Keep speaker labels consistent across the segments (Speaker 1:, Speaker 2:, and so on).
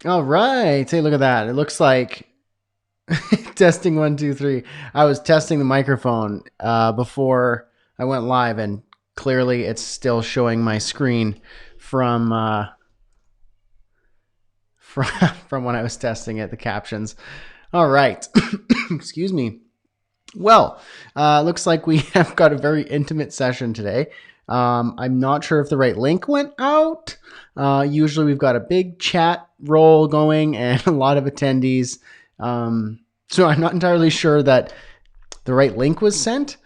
Speaker 1: All right. Hey, look at that. It looks like testing 1, 2, 3. I was testing the microphone before I went live, and clearly it's still showing my screen from from from when I was testing it. The captions. All right. Excuse me. Well, looks like we have got a very intimate session today. I'm not sure if the right link went out. Usually we've got a big chat roll going and a lot of attendees. So I'm not entirely sure that the right link was sent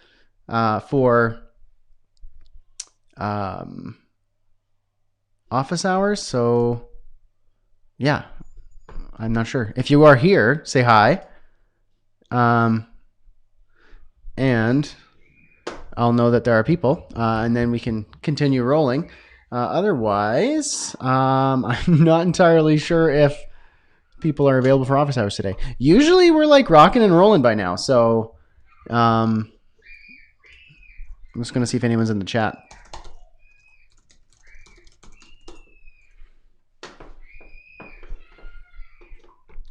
Speaker 1: for office hours. So yeah, I'm not sure. If you are here, say hi. And I'll know that there are people, and then we can continue rolling. Otherwise, I'm not entirely sure if people are available for office hours today. Usually we're like rocking and rolling by now. So I'm just going to see if anyone's in the chat.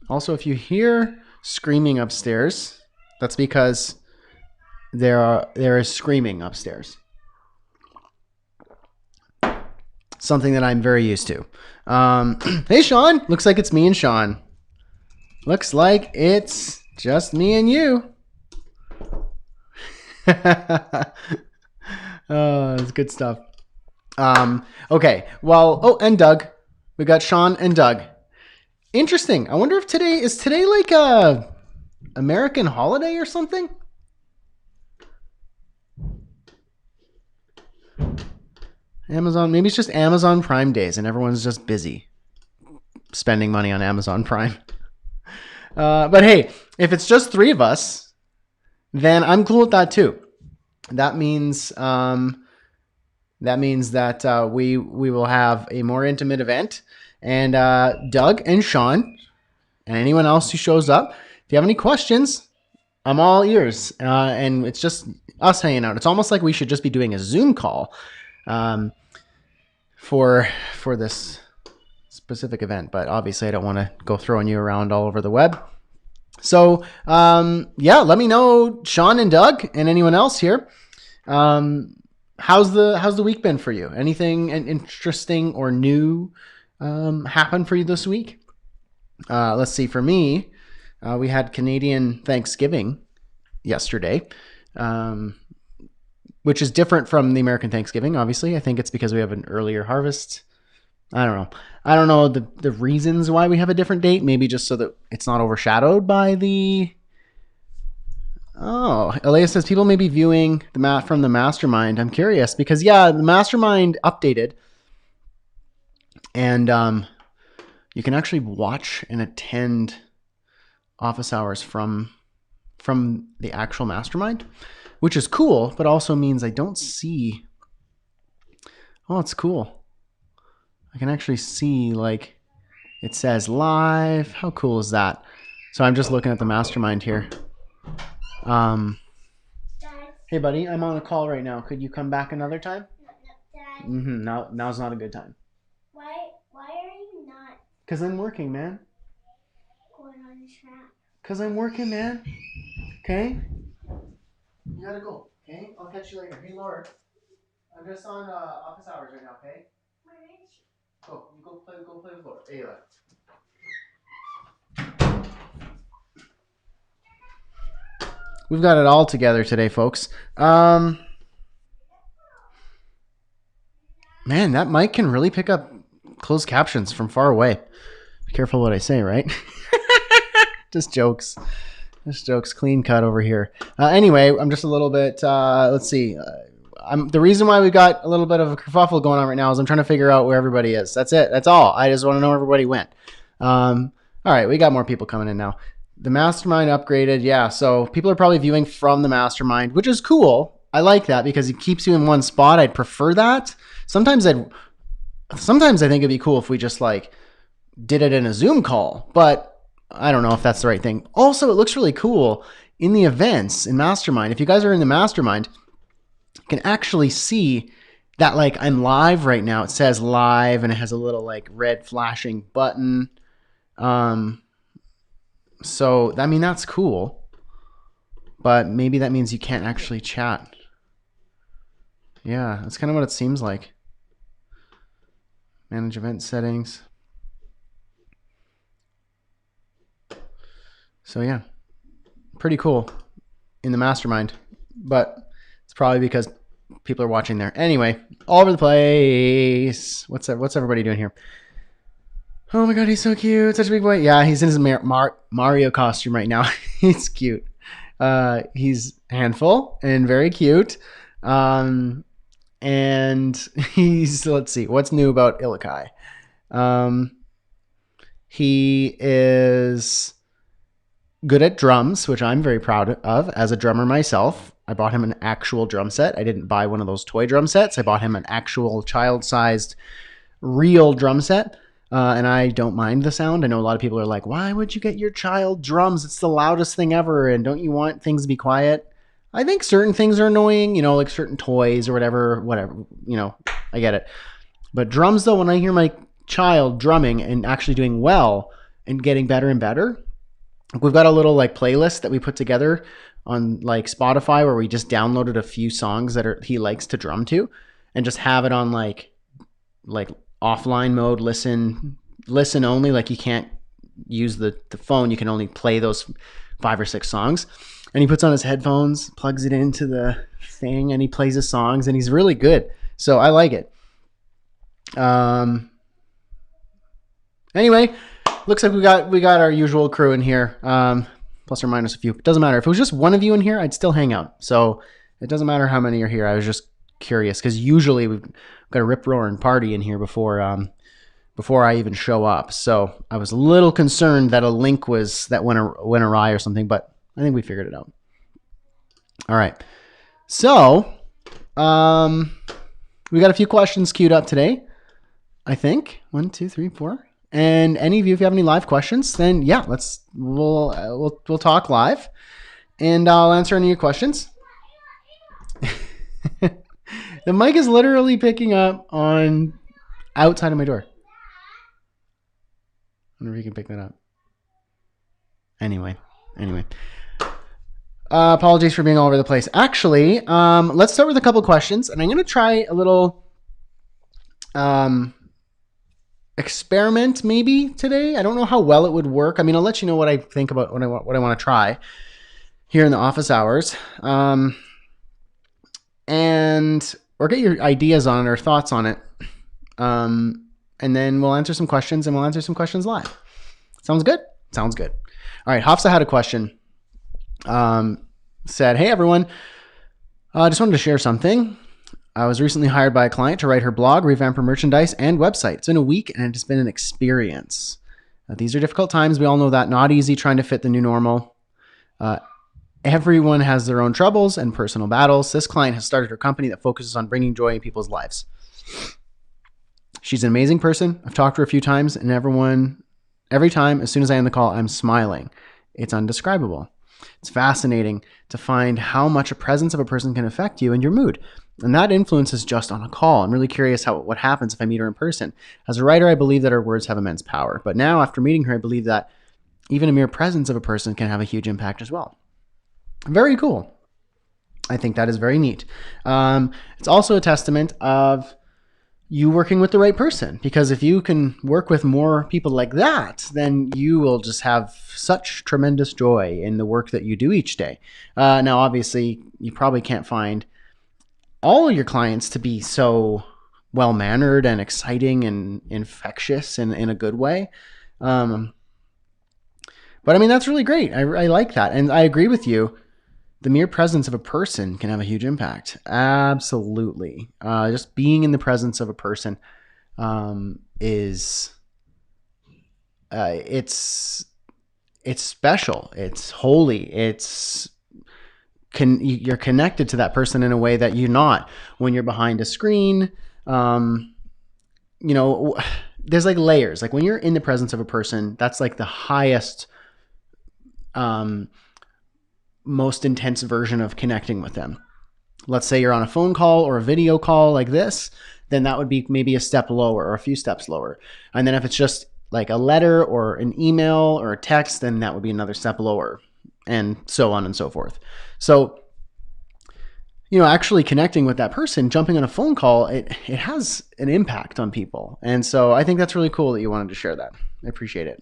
Speaker 1: Also, if you hear screaming upstairs, that's because there is screaming upstairs. Something that I'm very used to. Hey, Sean. Looks like it's me and Sean. Looks like it's just me and you. Oh, it's good stuff. Okay. Well, oh, and Doug. We got Sean and Doug. Interesting. I wonder if today like a American holiday or something? Amazon, maybe it's just Amazon Prime days and everyone's just busy spending money on Amazon Prime. But hey, if it's just three of us, then I'm cool with that too. That means that we will have a more intimate event, and Doug and Sean and anyone else who shows up, if you have any questions, I'm all ears. And it's just us hanging out. It's almost like we should just be doing a Zoom call for this specific event, but obviously I don't want to go throwing you around all over the web. So yeah, let me know, Sean and Doug and anyone else here. How's the week been for you? Anything interesting or new happened for you this week? Let's see. For me, we had Canadian Thanksgiving yesterday, which is different from the American Thanksgiving. Obviously, I think it's because we have an earlier harvest. I don't know the reasons why we have a different date. Maybe just so that it's not overshadowed by the. Oh, Elias says people may be viewing the from the Mastermind. I'm curious because the Mastermind updated, and you can actually watch and attend office hours from the actual Mastermind, which is cool, but also means I don't see. Oh, it's cool. I can actually see, like, it says live. How cool is that? So I'm just looking at the Mastermind here. Hey, buddy, I'm on a call right now. Could you come back another time?
Speaker 2: Dad,
Speaker 1: Now's not a good time.
Speaker 2: why are you not
Speaker 1: Because I'm working, man.
Speaker 2: going on the track?
Speaker 1: Because I'm working, man. Okay? You gotta go, okay? I'll catch you later. Hey, Laura, I'm just on office hours right now, okay?
Speaker 2: Where is she?
Speaker 1: You go play with Laura. Ayla. We've got it all together today, folks. Man, that mic can really pick up closed captions from far away. Be careful what I say, right? Just jokes. Clean cut over here. Anyway, I'm just a little bit, let's see. The reason why we got a little bit of a kerfuffle going on right now is I'm trying to figure out where everybody is. That's it. That's all. I just want to know where everybody went. All right, we got more people coming in now. The Mastermind upgraded. Yeah, so people are probably viewing from the Mastermind, which is cool. I like that because it keeps you in one spot. I'd prefer that. Sometimes I think it'd be cool if we just like did it in a Zoom call, but I don't know if that's the right thing. Also, it looks really cool in the events in Mastermind. If you guys are in the Mastermind, you can actually see that like I'm live right now. It says live and it has a little like red flashing button. So, I mean, that's cool. But maybe that means you can't actually chat. Yeah, that's kind of what it seems like. Manage event settings. So, yeah. Pretty cool in the Mastermind. But it's probably because people are watching there. Anyway, all over the place. What's everybody doing here? Oh my god, he's so cute. Such a big boy. Yeah, he's in his Mario costume right now. He's cute. He's a handful and very cute. And let's see, what's new about Ilikai? He is good at drums, which I'm very proud of as a drummer myself. I bought him an actual drum set. I didn't buy one of those toy drum sets. I bought him an actual child-sized real drum set. And I don't mind the sound. I know a lot of people are like, why would you get your child drums? It's the loudest thing ever. And don't you want things to be quiet? I think certain things are annoying, like certain toys or whatever, I get it. But drums though, when I hear my child drumming and actually doing well and getting better and better, we've got a little playlist that we put together on Spotify where we just downloaded a few songs that he likes to drum to and just have it on like offline mode, listen only. You can't use the phone. You can only play those 5 or 6 songs. And he puts on his headphones, plugs it into the thing, and he plays his songs, and he's really good. So I like it. Anyway, looks like we got our usual crew in here, plus or minus a few. It doesn't matter. If it was just one of you in here, I'd still hang out. So it doesn't matter how many are here. I was just curious because usually we've got a rip-roaring party in here before I even show up. So I was a little concerned that a link went awry or something, but I think we figured it out. All right. So we got a few questions queued up today. I think 1, 2, 3, 4. And any of you, if you have any live questions, then yeah, we'll talk live, and I'll answer any of your questions. The mic is literally picking up on outside of my door. I wonder if you can pick that up. Anyway. Apologies for being all over the place. Actually, let's start with a couple questions, and I'm going to try a little experiment maybe today. I don't know how well it would work. I mean, I'll let you know what I think about what I want to try here in the office hours. Or get your ideas on it or thoughts on it. And then we'll answer some questions, and we'll answer some questions live. Sounds good? Sounds good. All right. Hafsa had a question. Said, hey, everyone. I just wanted to share something. I was recently hired by a client to write her blog, revamp her merchandise, and website. It's been a week, and it's been an experience. These are difficult times. We all know that. Not easy trying to fit the new normal. Everyone has their own troubles and personal battles. This client has started her company that focuses on bringing joy in people's lives. She's an amazing person. I've talked to her a few times, and every time, as soon as I end the call, I'm smiling. It's indescribable. It's fascinating to find how much a presence of a person can affect you and your mood. And that influence is just on a call. I'm really curious what happens if I meet her in person. As a writer, I believe that her words have immense power. But now, after meeting her, I believe that even a mere presence of a person can have a huge impact as well. Very cool. I think that is very neat. It's also a testament of you working with the right person, because if you can work with more people like that, then you will just have such tremendous joy in the work that you do each day. Now, obviously, you probably can't find all of your clients to be so well-mannered and exciting and infectious in a good way. But I mean, that's really great. I like that. And I agree with you. The mere presence of a person can have a huge impact. Absolutely. Just being in the presence of a person is it's special. It's holy. You're connected to that person in a way that you're not when you're behind a screen. There's layers. When you're in the presence of a person, that's the highest most intense version of connecting with them. Let's say you're on a phone call or a video call like this, then that would be maybe a step lower or a few steps lower. And then if it's just like a letter or an email or a text, then that would be another step lower, and so on and so forth. So, actually connecting with that person, jumping on a phone call, it has an impact on people. And so I think that's really cool that you wanted to share that. I appreciate it.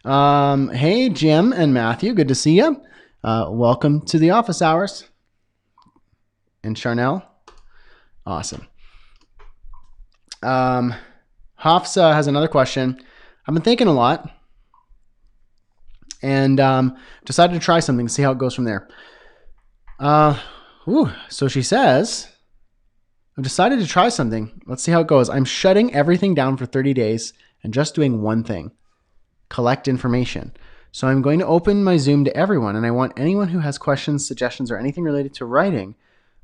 Speaker 1: Hey, Jim and Matthew, good to see you. Welcome to the office hours. And Charnel, awesome. Hafsa has another question. I've been thinking a lot and decided to try something to see how it goes from there. So she says, I've decided to try something. Let's see how it goes. I'm shutting everything down for 30 days and just doing one thing: collect information. So I'm going to open my Zoom to everyone, and I want anyone who has questions, suggestions, or anything related to writing,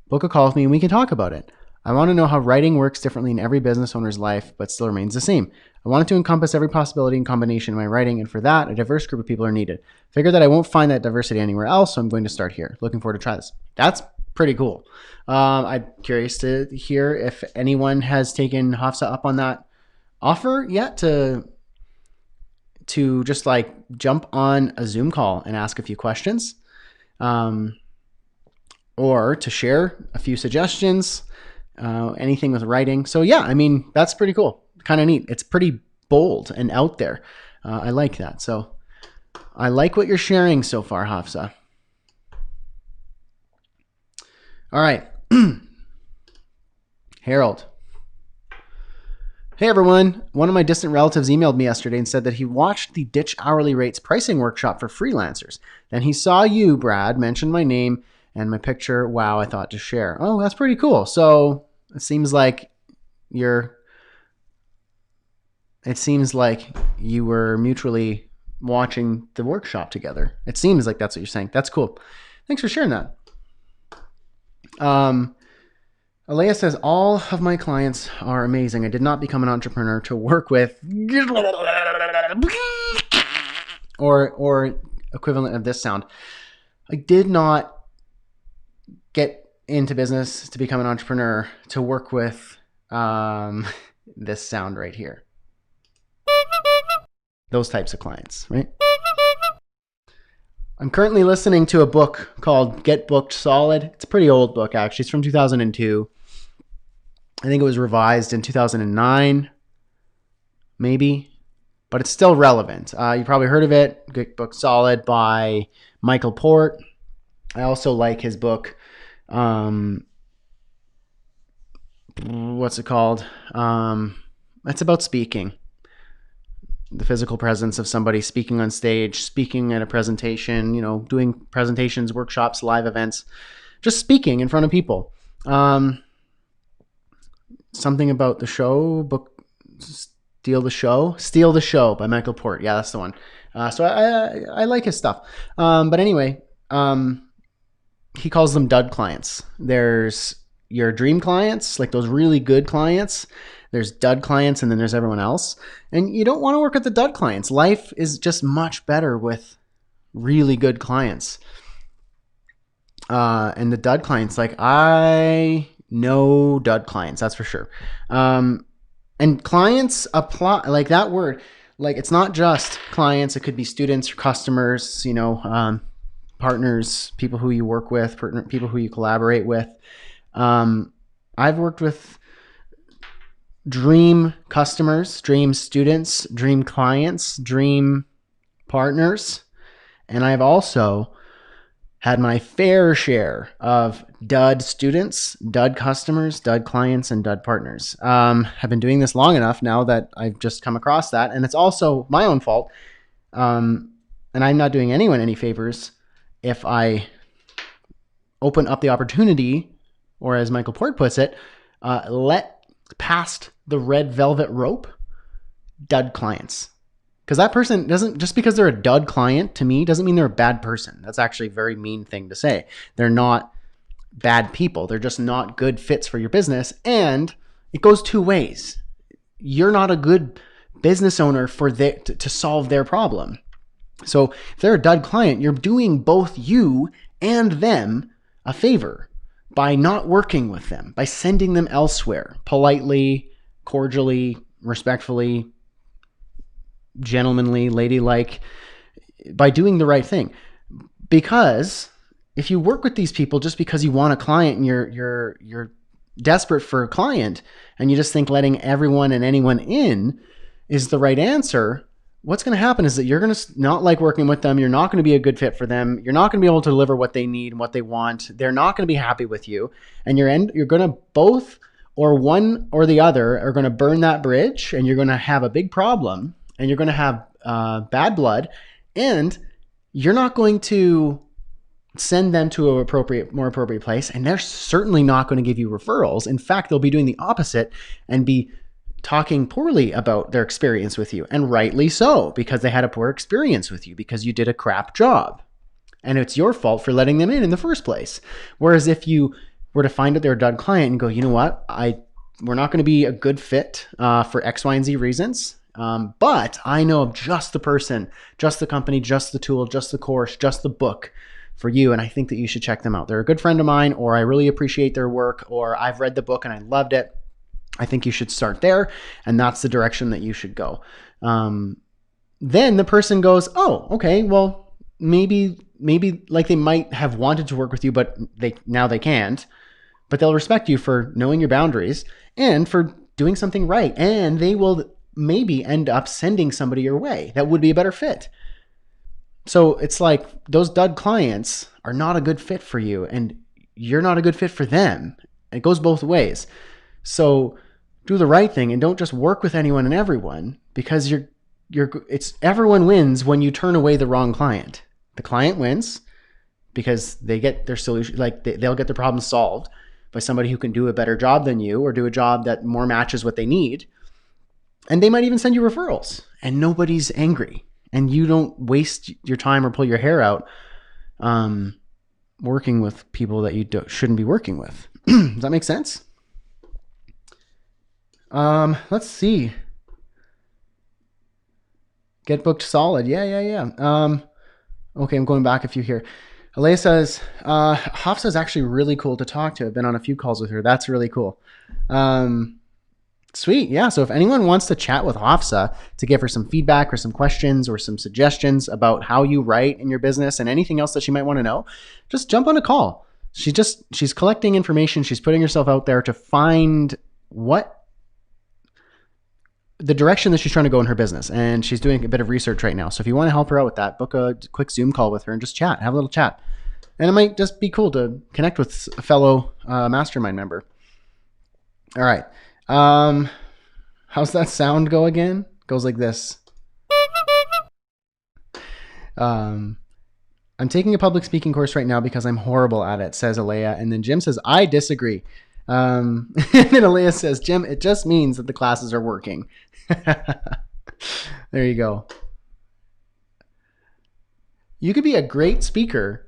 Speaker 1: book a call with me and we can talk about it. I want to know how writing works differently in every business owner's life, but still remains the same. I want it to encompass every possibility and combination in my writing, and for that, a diverse group of people are needed. Figure that I won't find that diversity anywhere else, so I'm going to start here. Looking forward to try this. That's pretty cool. I'm curious to hear if anyone has taken Hafsa up on that offer yet to just like jump on a Zoom call and ask a few questions, or to share a few suggestions. Anything with writing. So yeah, I mean, that's pretty cool. Kind of neat. It's pretty bold and out there. I like that. So I like what you're sharing so far, Hafsa. All right. Harold. Hey everyone. One of my distant relatives emailed me yesterday and said that he watched the Ditch Hourly Rates pricing workshop for freelancers. Then he saw you, Brad, mentioned my name and my picture. Wow, I thought to share. Oh, that's pretty cool. So it seems like you were mutually watching the workshop together. It seems like that's what you're saying. That's cool. Thanks for sharing that. Alea says, all of my clients are amazing. I did not become an entrepreneur to work with or equivalent of this sound. I did not get into business to become an entrepreneur to work with this sound right here. Those types of clients, right? I'm currently listening to a book called Get Booked Solid. It's a pretty old book, actually. It's from 2002. I think it was revised in 2009, maybe, but it's still relevant. You probably heard of it, Get Booked Solid by Michael Port. I also like his book, what's it called? It's about speaking. The physical presence of somebody speaking on stage, speaking at a presentation, doing presentations, workshops, live events, just speaking in front of people. Something about the show book, Steal the Show by Michael Port. Yeah, that's the one. So I like his stuff. But anyway, he calls them dud clients. There's your dream clients, like those really good clients. There's dud clients, and then there's everyone else. And you don't want to work with the dud clients. Life is just much better with really good clients. And the dud clients, like I know dud clients, that's for sure. And clients apply, like that word, like it's not just clients. It could be students or customers, partners, people who you work with, people who you collaborate with. I've worked with dream customers, dream students, dream clients, dream partners. And I've also had my fair share of dud students, dud customers, dud clients, and dud partners. I've been doing this long enough now that I've just come across that. And it's also my own fault. And I'm not doing anyone any favors if I open up the opportunity, or as Michael Port puts it, let past the red velvet rope dud clients. Because that person doesn't, just because they're a dud client to me, doesn't mean they're a bad person. That's actually a very mean thing to say. They're not bad people. They're just not good fits for your business. And it goes two ways. You're not a good business owner to solve their problem. So if they're a dud client, you're doing both you and them a favor by not working with them, by sending them elsewhere, politely, cordially, respectfully, gentlemanly, ladylike, by doing the right thing. Because if you work with these people just because you want a client and you're desperate for a client and you just think letting everyone and anyone in is the right answer, what's going to happen is that you're going to not like working with them. You're not going to be a good fit for them. You're not going to be able to deliver what they need and what they want. They're not going to be happy with you. And you're going to both, or one or the other, are going to burn that bridge, and you're going to have a big problem, and you're going to have bad blood, and you're not going to send them to a more appropriate place, and they're certainly not going to give you referrals. In fact, they'll be doing the opposite and be talking poorly about their experience with you, and rightly so, because they had a poor experience with you because you did a crap job, and it's your fault for letting them in the first place. Whereas if you were to find out they're a dud client and go, you know what, we're not going to be a good fit for X, Y, and Z reasons, but I know of just the person, just the company, just the tool, just the course, just the book for you, and I think that you should check them out. They're a good friend of mine, or I really appreciate their work, or I've read the book and I loved it. I think you should start there, and that's the direction that you should go. Then the person goes, oh, okay, well, maybe like they might have wanted to work with you, but now they can't. But they'll respect you for knowing your boundaries and for doing something right. And they will maybe end up sending somebody your way that would be a better fit. So it's like those dud clients are not a good fit for you, and you're not a good fit for them. It goes both ways. So do the right thing and don't just work with anyone and everyone, because it's everyone wins when you turn away the wrong client. The client wins because they get their solution, like they'll get their problem solved by somebody who can do a better job than you, or do a job that more matches what they need. And they might even send you referrals, and nobody's angry, and you don't waste your time or pull your hair out working with people that you shouldn't be working with. Does that make sense? Let's see. Get booked solid. Yeah. Okay, I'm going back a few here. Alea says, Hafsa is actually really cool to talk to. I've been on a few calls with her. That's really cool. Sweet. Yeah. So if anyone wants to chat with Hafsa to give her some feedback or some questions or some suggestions about how you write in your business and anything else that she might want to know, just jump on a call. She's collecting information. She's putting herself out there to find the direction that she's trying to go in her business. And she's doing a bit of research right now. So if you want to help her out with that, book a quick Zoom call with her and just chat, have a little chat. And it might just be cool to connect with a fellow Mastermind member. All right. How's that sound go again? Goes like this. I'm taking a public speaking course right now because I'm horrible at it, says Alea. And then Jim says, I disagree. And then Alea says, Jim, it just means that the classes are working. There you go. You could be a great speaker,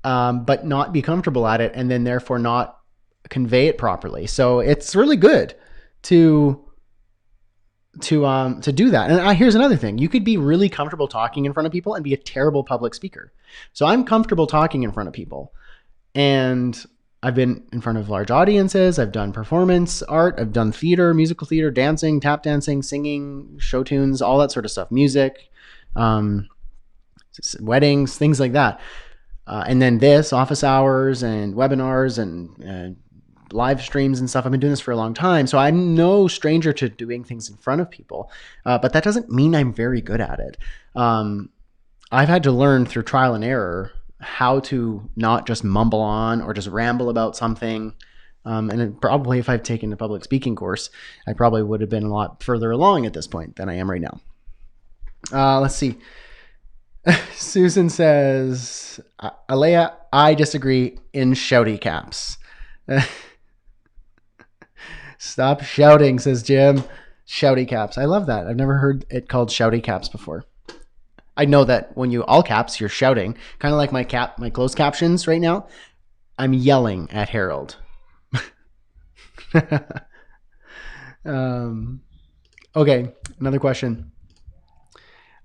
Speaker 1: but not be comfortable at it, and then therefore not convey it properly. So it's really good to do that. And here's another thing. You could be really comfortable talking in front of people and be a terrible public speaker. So I'm comfortable talking in front of people, and I've been in front of large audiences. I've done performance art. I've done theater, musical theater, dancing, tap dancing, singing, show tunes, all that sort of stuff, music, weddings, things like that. And then this, office hours and webinars and live streams and stuff. I've been doing this for a long time. So I'm no stranger to doing things in front of people, but that doesn't mean I'm very good at it. I've had to learn through trial and error how to not just mumble on or just ramble about something. And probably if I've taken a public speaking course, I probably would have been a lot further along at this point than I am right now. Let's see. Susan says, Alea, I disagree in shouty caps. Stop shouting, says Jim. Shouty caps. I love that. I've never heard it called shouty caps before. I know that when you all caps, you're shouting, kind of like my closed captions right now. I'm yelling at Harold. Okay, another question.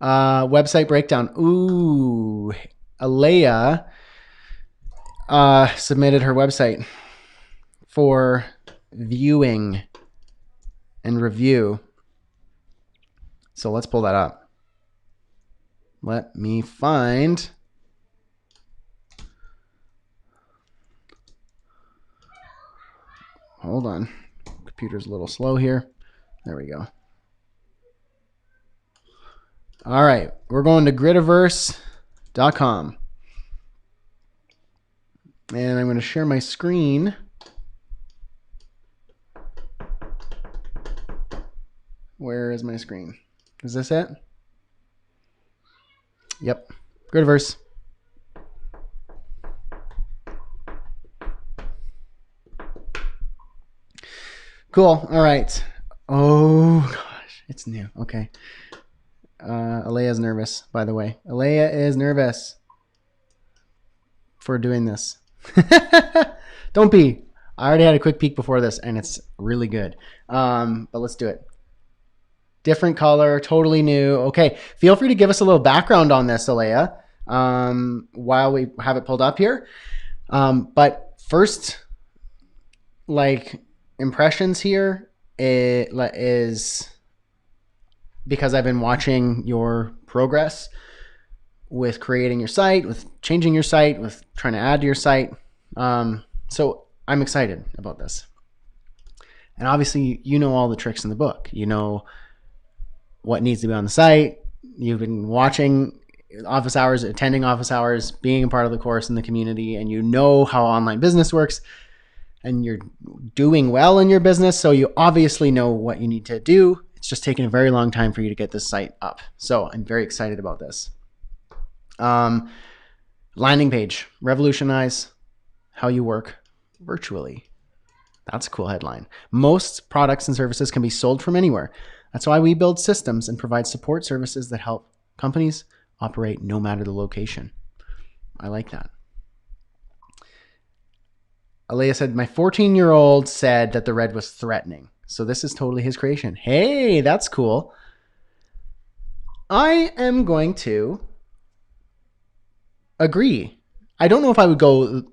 Speaker 1: Website breakdown. Ooh, Alea submitted her website for viewing and review. So let's pull that up. Let me find. Hold on. Computer's a little slow here. There we go. All right. We're going to gridiverse.com. And I'm going to share my screen. Where is my screen? Is this it? Yep. Gridiverse. Cool. All right. Oh, gosh. It's new. Okay. Alea's nervous, by the way. Alea is nervous for doing this. Don't be. I already had a quick peek before this, and it's really good. But let's do it. Different color, totally new. Okay, feel free to give us a little background on this, Alea, while we have it pulled up here. But first, like, impressions here is because I've been watching your progress with creating your site, with changing your site, with trying to add to your site. So I'm excited about this. And obviously, you know all the tricks in the book. You know what needs to be on the site. You've been watching office hours, attending office hours, being a part of the course in the community, and you know how online business works, and you're doing well in your business. So you obviously know what you need to do. It's just taken a very long time for you to get this site up. So I'm very excited about this. Landing page, revolutionize how you work virtually. That's a cool headline. Most products and services can be sold from anywhere. That's why we build systems and provide support services that help companies operate no matter the location. I like that. Alea said, my 14-year-old said that the red was threatening. So this is totally his creation. Hey, that's cool. I am going to agree. I don't know if I would go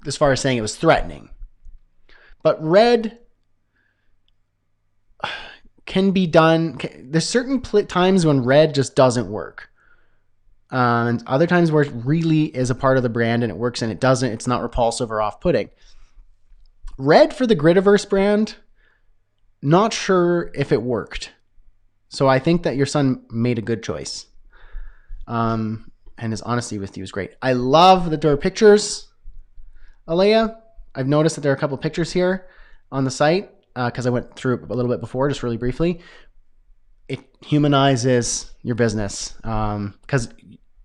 Speaker 1: as far as saying it was threatening. But red can be done. There's certain times when red just doesn't work. And other times where it really is a part of the brand and it works and it doesn't. It's not repulsive or off-putting. Red for the Gridiverse brand, not sure if it worked. So I think that your son made a good choice. And his honesty with you is great. I love that there are pictures, Alea. I've noticed that there are a couple of pictures here on the site because I went through it a little bit before, just really briefly. It humanizes your business because,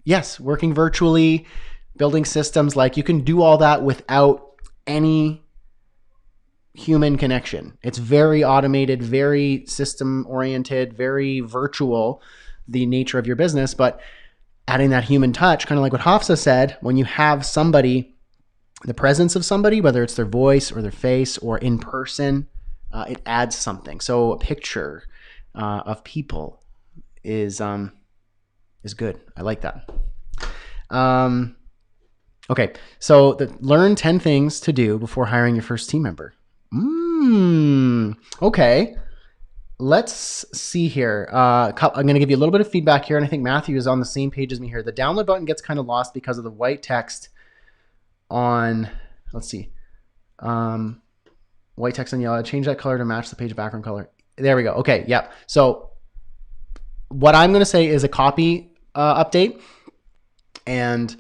Speaker 1: yes, working virtually, building systems, like you can do all that without any human connection. It's very automated, very system oriented, very virtual, the nature of your business, but adding that human touch, kind of like what Hussey said, when you have somebody, the presence of somebody, whether it's their voice or their face or in person, it adds something. So a picture of people is good. I like that. Okay, so learn 10 things to do before hiring your first team member. Okay. Let's see here. I'm going to give you a little bit of feedback here, and I think Matthew is on the same page as me here. The download button gets kind of lost because of the white text on, let's see, white text on yellow. Change that color to match the page background color. There we go. Okay, yep. So what I'm going to say is a copy update, and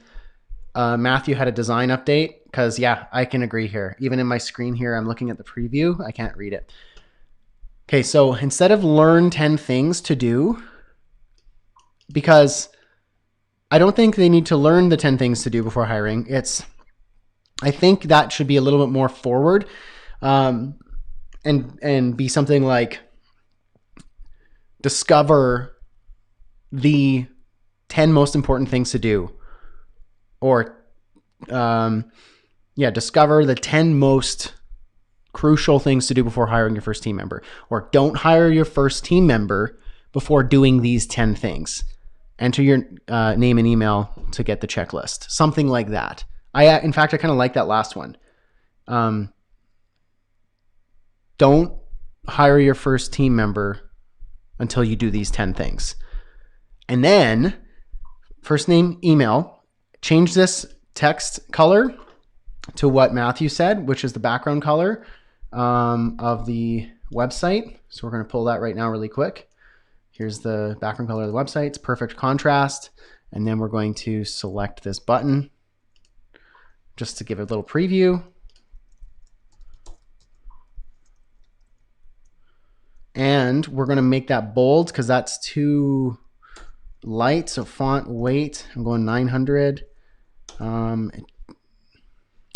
Speaker 1: Matthew had a design update because, yeah, I can agree here. Even in my screen here, I'm looking at the preview. I can't read it. Okay, so instead of learn 10 things to do, because I don't think they need to learn the 10 things to do before hiring. I think that should be a little bit more forward and be something like discover the 10 most important things to do, or discover the 10 most crucial things to do before hiring your first team member, or don't hire your first team member before doing these 10 things. Enter your name and email to get the checklist. Something like that. In fact, I kind of like that last one. Don't hire your first team member until you do these 10 things. And then first name, email. Change this text color to what Matthew said, which is the background color of the website. So we're going to pull that right now really quick. Here's the background color of the website. It's perfect contrast. And then we're going to select this button just to give it a little preview. And we're going to make that bold because that's too light. So font weight, I'm going 900. And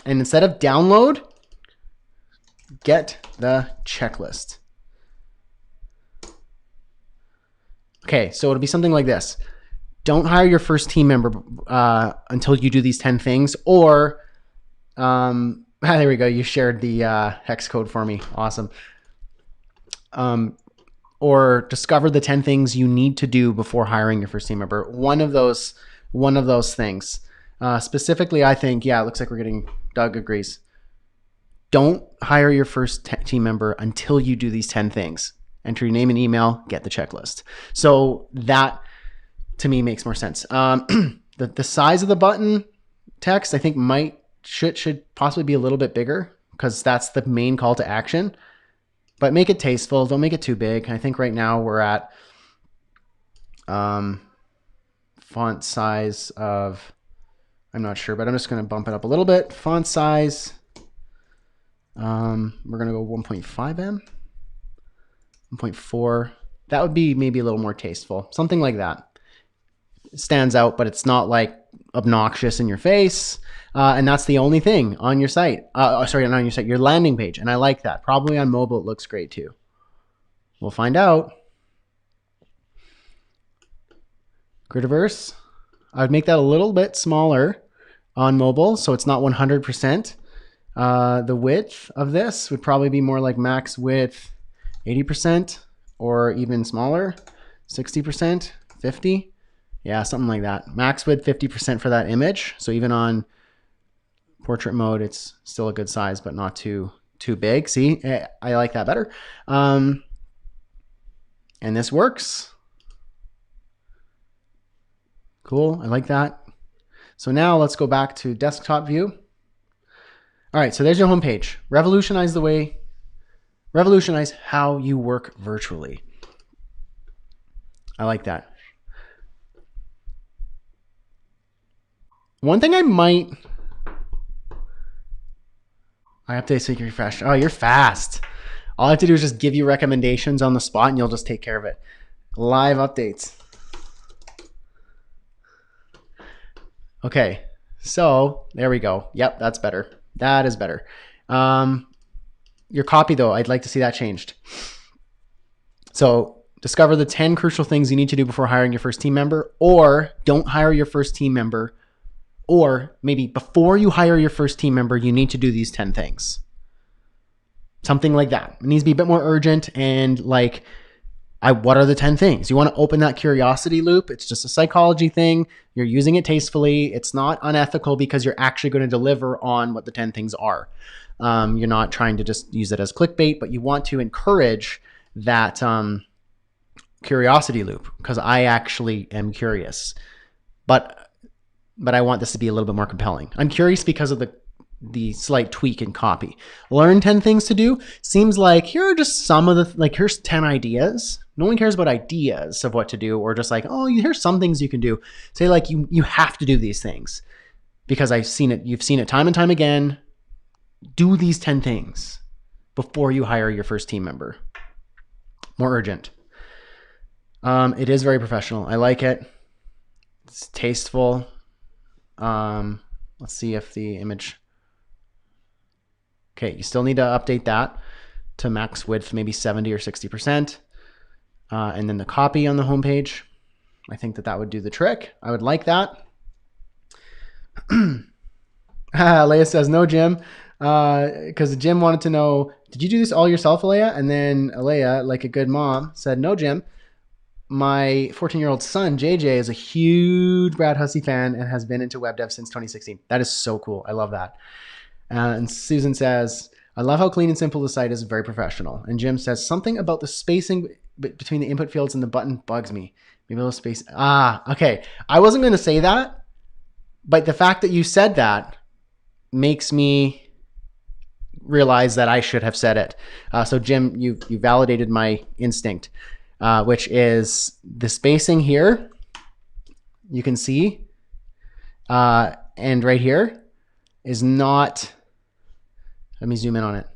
Speaker 1: instead of download, get the checklist. Okay, so it'll be something like this. Don't hire your first team member until you do these 10 things. Or, there we go. You shared the hex code for me. Awesome. Or discover the 10 things you need to do before hiring your first team member. One of those things. Specifically, I think, yeah, it looks like we're getting, Doug agrees. Don't hire your first team member until you do these 10 things. Enter your name and email, get the checklist. So that, to me, makes more sense. The size of the button text, I think should possibly be a little bit bigger because that's the main call to action. But make it tasteful. Don't make it too big. I think right now we're at font size of, I'm not sure, but I'm just going to bump it up a little bit. Font size, we're going to go 1.5 M, 1.4. That would be maybe a little more tasteful. Something like that. It stands out, but it's not like obnoxious in your face. And that's the only thing on your site. Sorry, not on your site, your landing page. And I like that. Probably on mobile, it looks great too. We'll find out. Gridiverse. I would make that a little bit smaller on mobile, so it's not 100%. The width of this would probably be more like max width 80% or even smaller, 60%, 50. Yeah, something like that. Max width 50% for that image. So even on portrait mode, it's still a good size, but not too big. See, I like that better. And this works. Cool, I like that. So now let's go back to desktop view. All right, so there's your home page. Revolutionize how you work virtually. I like that. One thing I have to say you're fast. Oh, you're fast. All I have to do is just give you recommendations on the spot and you'll just take care of it. Live updates. Okay, so there we go. Yep, that's better. That is better. Your copy though, I'd like to see that changed. So discover the 10 crucial things you need to do before hiring your first team member, or don't hire your first team member. Or maybe before you hire your first team member, you need to do these 10 things. Something like that. It needs to be a bit more urgent and like, what are the 10 things? You want to open that curiosity loop. It's just a psychology thing. You're using it tastefully. It's not unethical because you're actually going to deliver on what the 10 things are. You're not trying to just use it as clickbait, but you want to encourage that curiosity loop because I actually am curious. But I want this to be a little bit more compelling. I'm curious because of the slight tweak in copy. Learn 10 things to do seems like here are just some of the, like here's 10 ideas. No one cares about ideas of what to do or just like, oh, here's some things you can do. Say like you have to do these things because I've seen it. You've seen it time and time again. Do these 10 things before you hire your first team member. More urgent. It is very professional. I like it. It's tasteful. Let's see if the image. Okay, you still need to update that to max width, maybe 70 or 60%. And then the copy on the homepage. I think that would do the trick. I would like that. Leia says, no, Jim. Because Jim wanted to know, did you do this all yourself, Leia? And then Leia, like a good mom, said, no, Jim. My 14-year-old son, JJ, is a huge Brad Hussey fan and has been into web dev since 2016. That is so cool. I love that. And Susan says, I love how clean and simple the site is, very professional. And Jim says, something about the spacing between the input fields and the button bugs me. Maybe a little space. Okay. I wasn't going to say that, but the fact that you said that makes me realize that I should have said it. So Jim, you validated my instinct, which is the spacing here. You can see, and right here is not. Let me zoom in on it.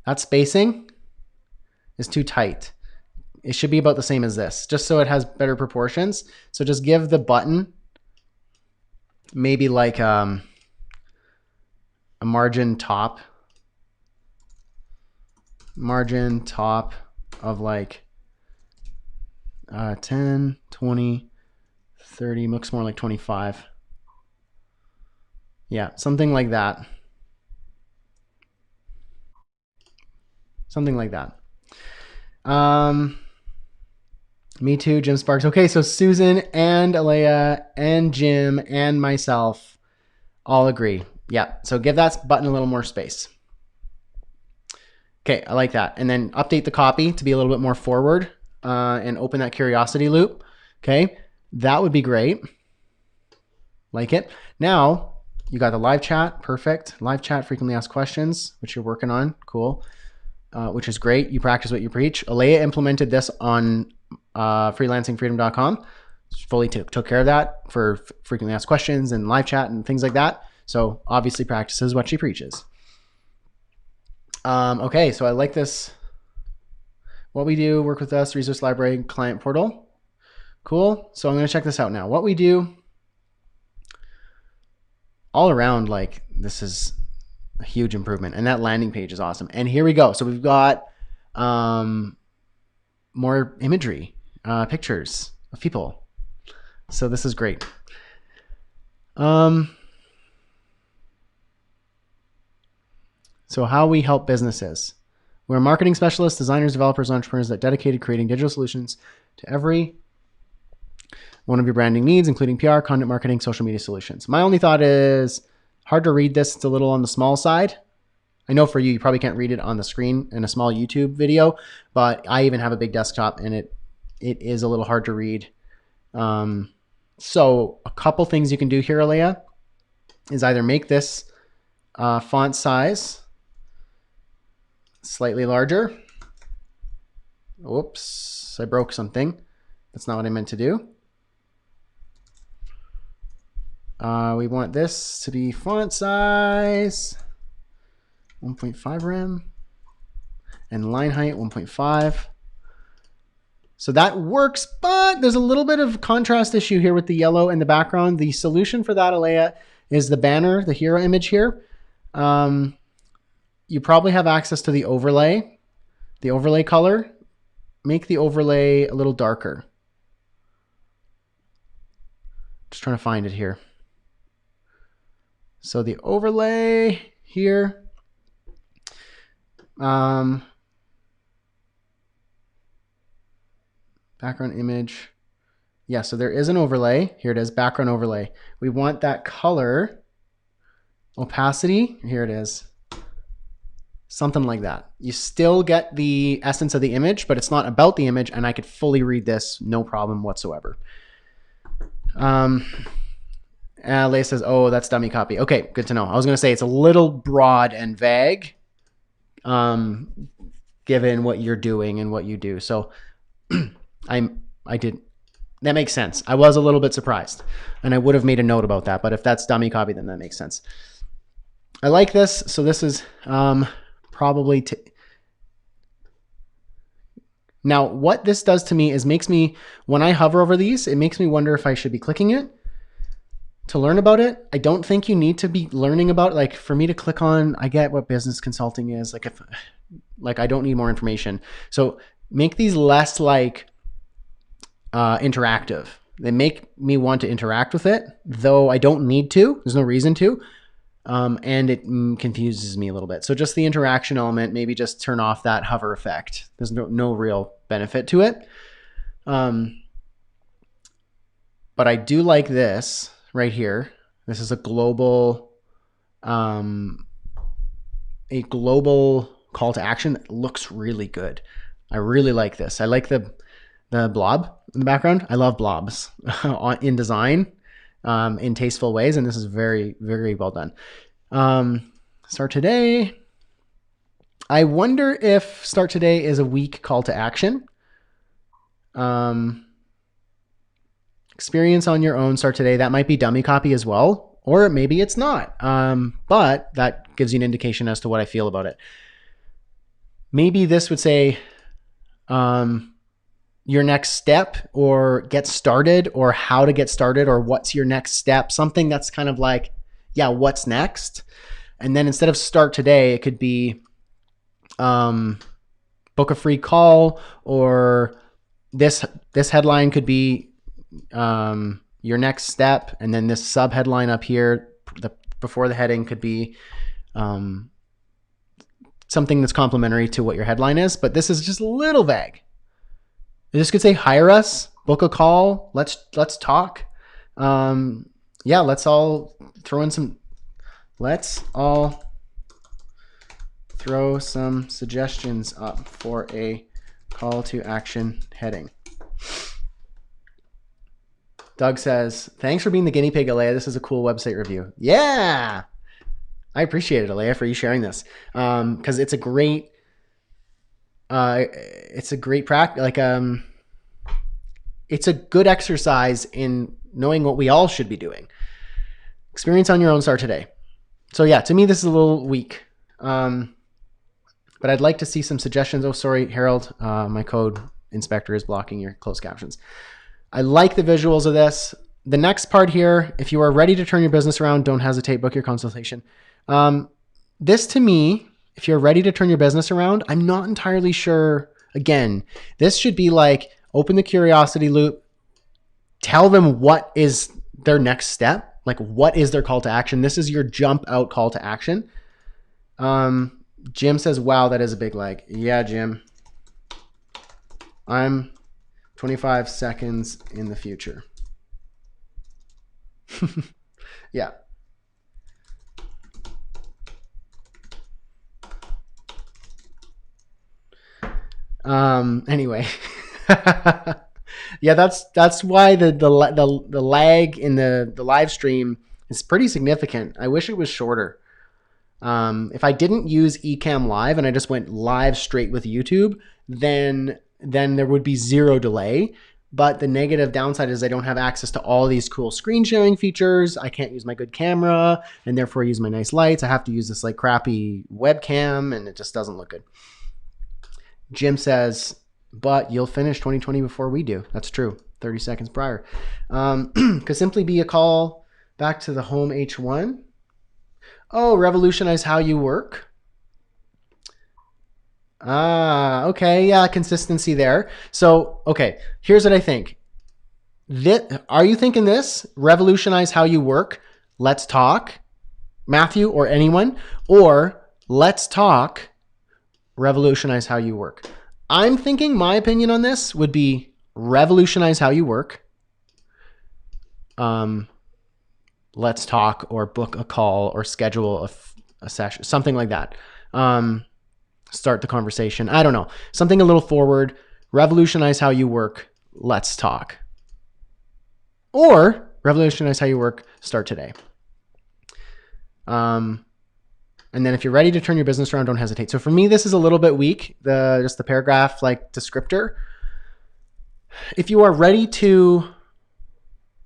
Speaker 1: That spacing is too tight. It should be about the same as this, just so it has better proportions. So just give the button maybe like a margin top of like 10, 20, 30, looks more like 25. Yeah, something like that. Something like that. Me too, Jim Sparks. Okay, so Susan and Alea and Jim and myself all agree. Yeah, so give that button a little more space. Okay, I like that. And then update the copy to be a little bit more forward and open that curiosity loop. Okay, that would be great. Like it. Now, you got the live chat. Perfect. Live chat, frequently asked questions, which you're working on. Cool. Which is great. You practice what you preach. Alea implemented this on freelancingfreedom.com. Fully took care of that for frequently asked questions and live chat and things like that. So obviously practices what she preaches. Okay, so I like this. What we do, work with us, resource library, client portal. Cool. So I'm going to check this out now. What we do all around, like this is a huge improvement. And that landing page is awesome. And here we go. So we've got more imagery, pictures of people. So this is great. So how we help businesses. We're marketing specialists, designers, developers, entrepreneurs that dedicated creating digital solutions to every one of your branding needs, including PR, content marketing, social media solutions. My only thought is hard to read this. It's a little on the small side. I know for you, you probably can't read it on the screen in a small YouTube video, but I even have a big desktop and it is a little hard to read. So a couple things you can do here, Alea, is either make this font size slightly larger. Whoops, I broke something. That's not what I meant to do. We want this to be font size 1.5 rem and line height 1.5. So that works, but there's a little bit of contrast issue here with the yellow and the background. The solution for that, Alea, is the banner, the hero image here. You probably have access to the overlay color. Make the overlay a little darker. Just trying to find it here. So the overlay here, background image. Yeah, so there is an overlay. Here it is, background overlay. We want that color, opacity, here it is. Something like that. You still get the essence of the image, but it's not about the image, and I could fully read this, no problem whatsoever. Leigh says, oh, that's dummy copy. Okay, good to know. I was going to say it's a little broad and vague, given what you're doing and what you do. So that makes sense. I was a little bit surprised, and I would have made a note about that, but if that's dummy copy, then that makes sense. I like this. So this is probably now what this does to me is makes me, when I hover over these, it makes me wonder if I should be clicking it to learn about it. I don't think you need to be learning about it. Like for me to click on, I get what business consulting is. Like I don't need more information. So make these less like interactive. They make me want to interact with it, though I don't need to. There's no reason to. And it confuses me a little bit. So just the interaction element, maybe just turn off that hover effect. There's no real benefit to it. But I do like this right here. This is a global call to action that looks really good. I really like this. I like the the blob in the background. I love blobs in design, in tasteful ways, and this is very, very well done. Start today. I wonder if start today is a weak call to action. Experience on your own, start today. That might be dummy copy as well, or maybe it's not. But that gives you an indication as to what I feel about it. Maybe this would say your next step, or get started, or how to get started, or what's your next step. Something that's kind of like, yeah, what's next? And then instead of start today, it could be book a free call, or this headline could be your next step, and then this sub headline up here, before the heading, could be something that's complementary to what your headline is. But this is just a little vague. This could say hire us, book a call, let's talk. Yeah, let's all throw some suggestions up for a call to action heading. Doug says, thanks for being the guinea pig, Alea. This is a cool website review. Yeah, I appreciate it, Alea, for you sharing this. Because it's a great practice. Like, it's a good exercise in knowing what we all should be doing. Experience on your own, start today. So yeah, to me, this is a little weak. But I'd like to see some suggestions. Oh, sorry, Harold. My code inspector is blocking your closed captions. I like the visuals of this. The next part here, if you are ready to turn your business around, don't hesitate, book your consultation. This, to me, if you're ready to turn your business around, I'm not entirely sure. Again, this should be like, open the curiosity loop, tell them what is their next step, like what is their call to action. This is your jump out call to action. Jim says, wow, that is a big like. Yeah, Jim. I'm 25 seconds in the future. Yeah. Anyway. Yeah, that's why the lag in the live stream is pretty significant. I wish it was shorter. If I didn't use Ecamm Live and I just went live straight with YouTube, then there would be zero delay. But the negative downside is I don't have access to all these cool screen sharing features. I can't use my good camera and therefore use my nice lights. I have to use this like crappy webcam and it just doesn't look good. Jim says, but you'll finish 2020 before we do. That's true. 30 seconds prior. Could simply be a call back to the home H1. Oh, revolutionize how you work. Okay. Yeah, consistency there. So, okay, here's what I think. Are you thinking this? Revolutionize how you work. Let's talk. Matthew or anyone. Or let's talk. Revolutionize how you work. I'm thinking my opinion on this would be revolutionize how you work. Let's talk, or book a call, or schedule a session, something like that. Start the conversation. I don't know. Something a little forward. Revolutionize how you work. Let's talk. Or revolutionize how you work. Start today. And then if you're ready to turn your business around, don't hesitate. So for me, this is a little bit weak. Just the paragraph like descriptor. If you are ready to,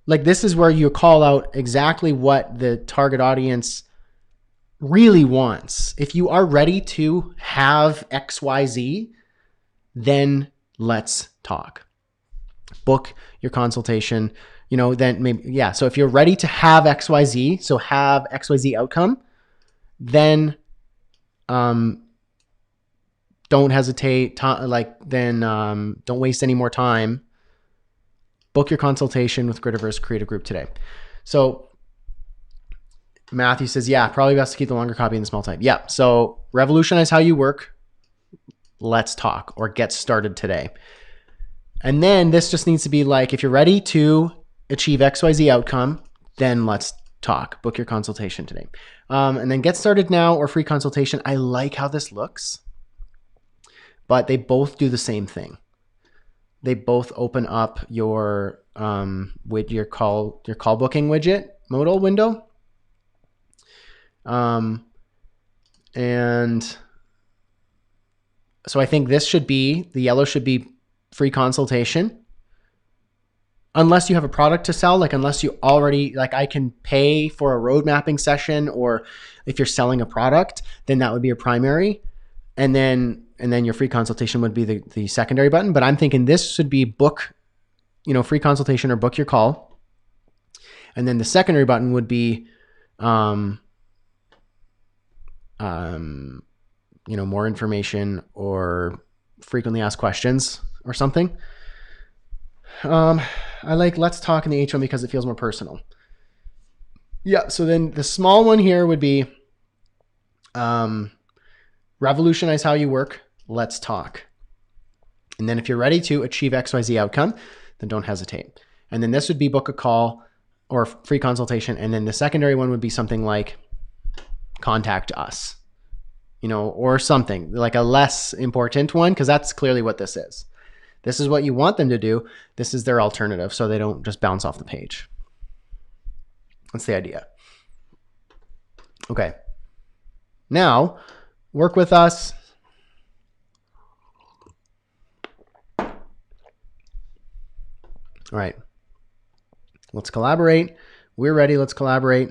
Speaker 1: like, this is where you call out exactly what the target audience really wants. If you are ready to have XYZ, then let's talk. Book your consultation, then maybe, yeah. So if you're ready to have XYZ, so have XYZ outcome, then don't hesitate. Don't waste any more time. Book your consultation with Gritiverse Creative Group today. So Matthew says, yeah, probably best to keep the longer copy in the small type. Yeah. So revolutionize how you work. Let's talk, or get started today. And then this just needs to be like, if you're ready to achieve XYZ outcome, then let's talk. Book your consultation today. And then get started now, or free consultation. I like how this looks, but they both do the same thing. they both open up your with your call booking widget modal window. And so I think this should be, the yellow should be free consultation. Unless you have a product to sell, like unless you already, like I can pay for a road mapping session, or if you're selling a product, then that would be your primary. And then your free consultation would be the secondary button. But I'm thinking this should be book, free consultation or book your call. And then the secondary button would be, more information or frequently asked questions or something. I like let's talk in the H1 because it feels more personal. Yeah. So then the small one here would be, revolutionize how you work. Let's talk. And then if you're ready to achieve XYZ outcome, then don't hesitate. And then this would be book a call or free consultation. And then the secondary one would be something like contact us, or something like a less important one, because that's clearly what this is. This is what you want them to do. This is their alternative, so they don't just bounce off the page. That's the idea. Okay. Now, work with us. All right. Let's collaborate. We're ready. Let's collaborate.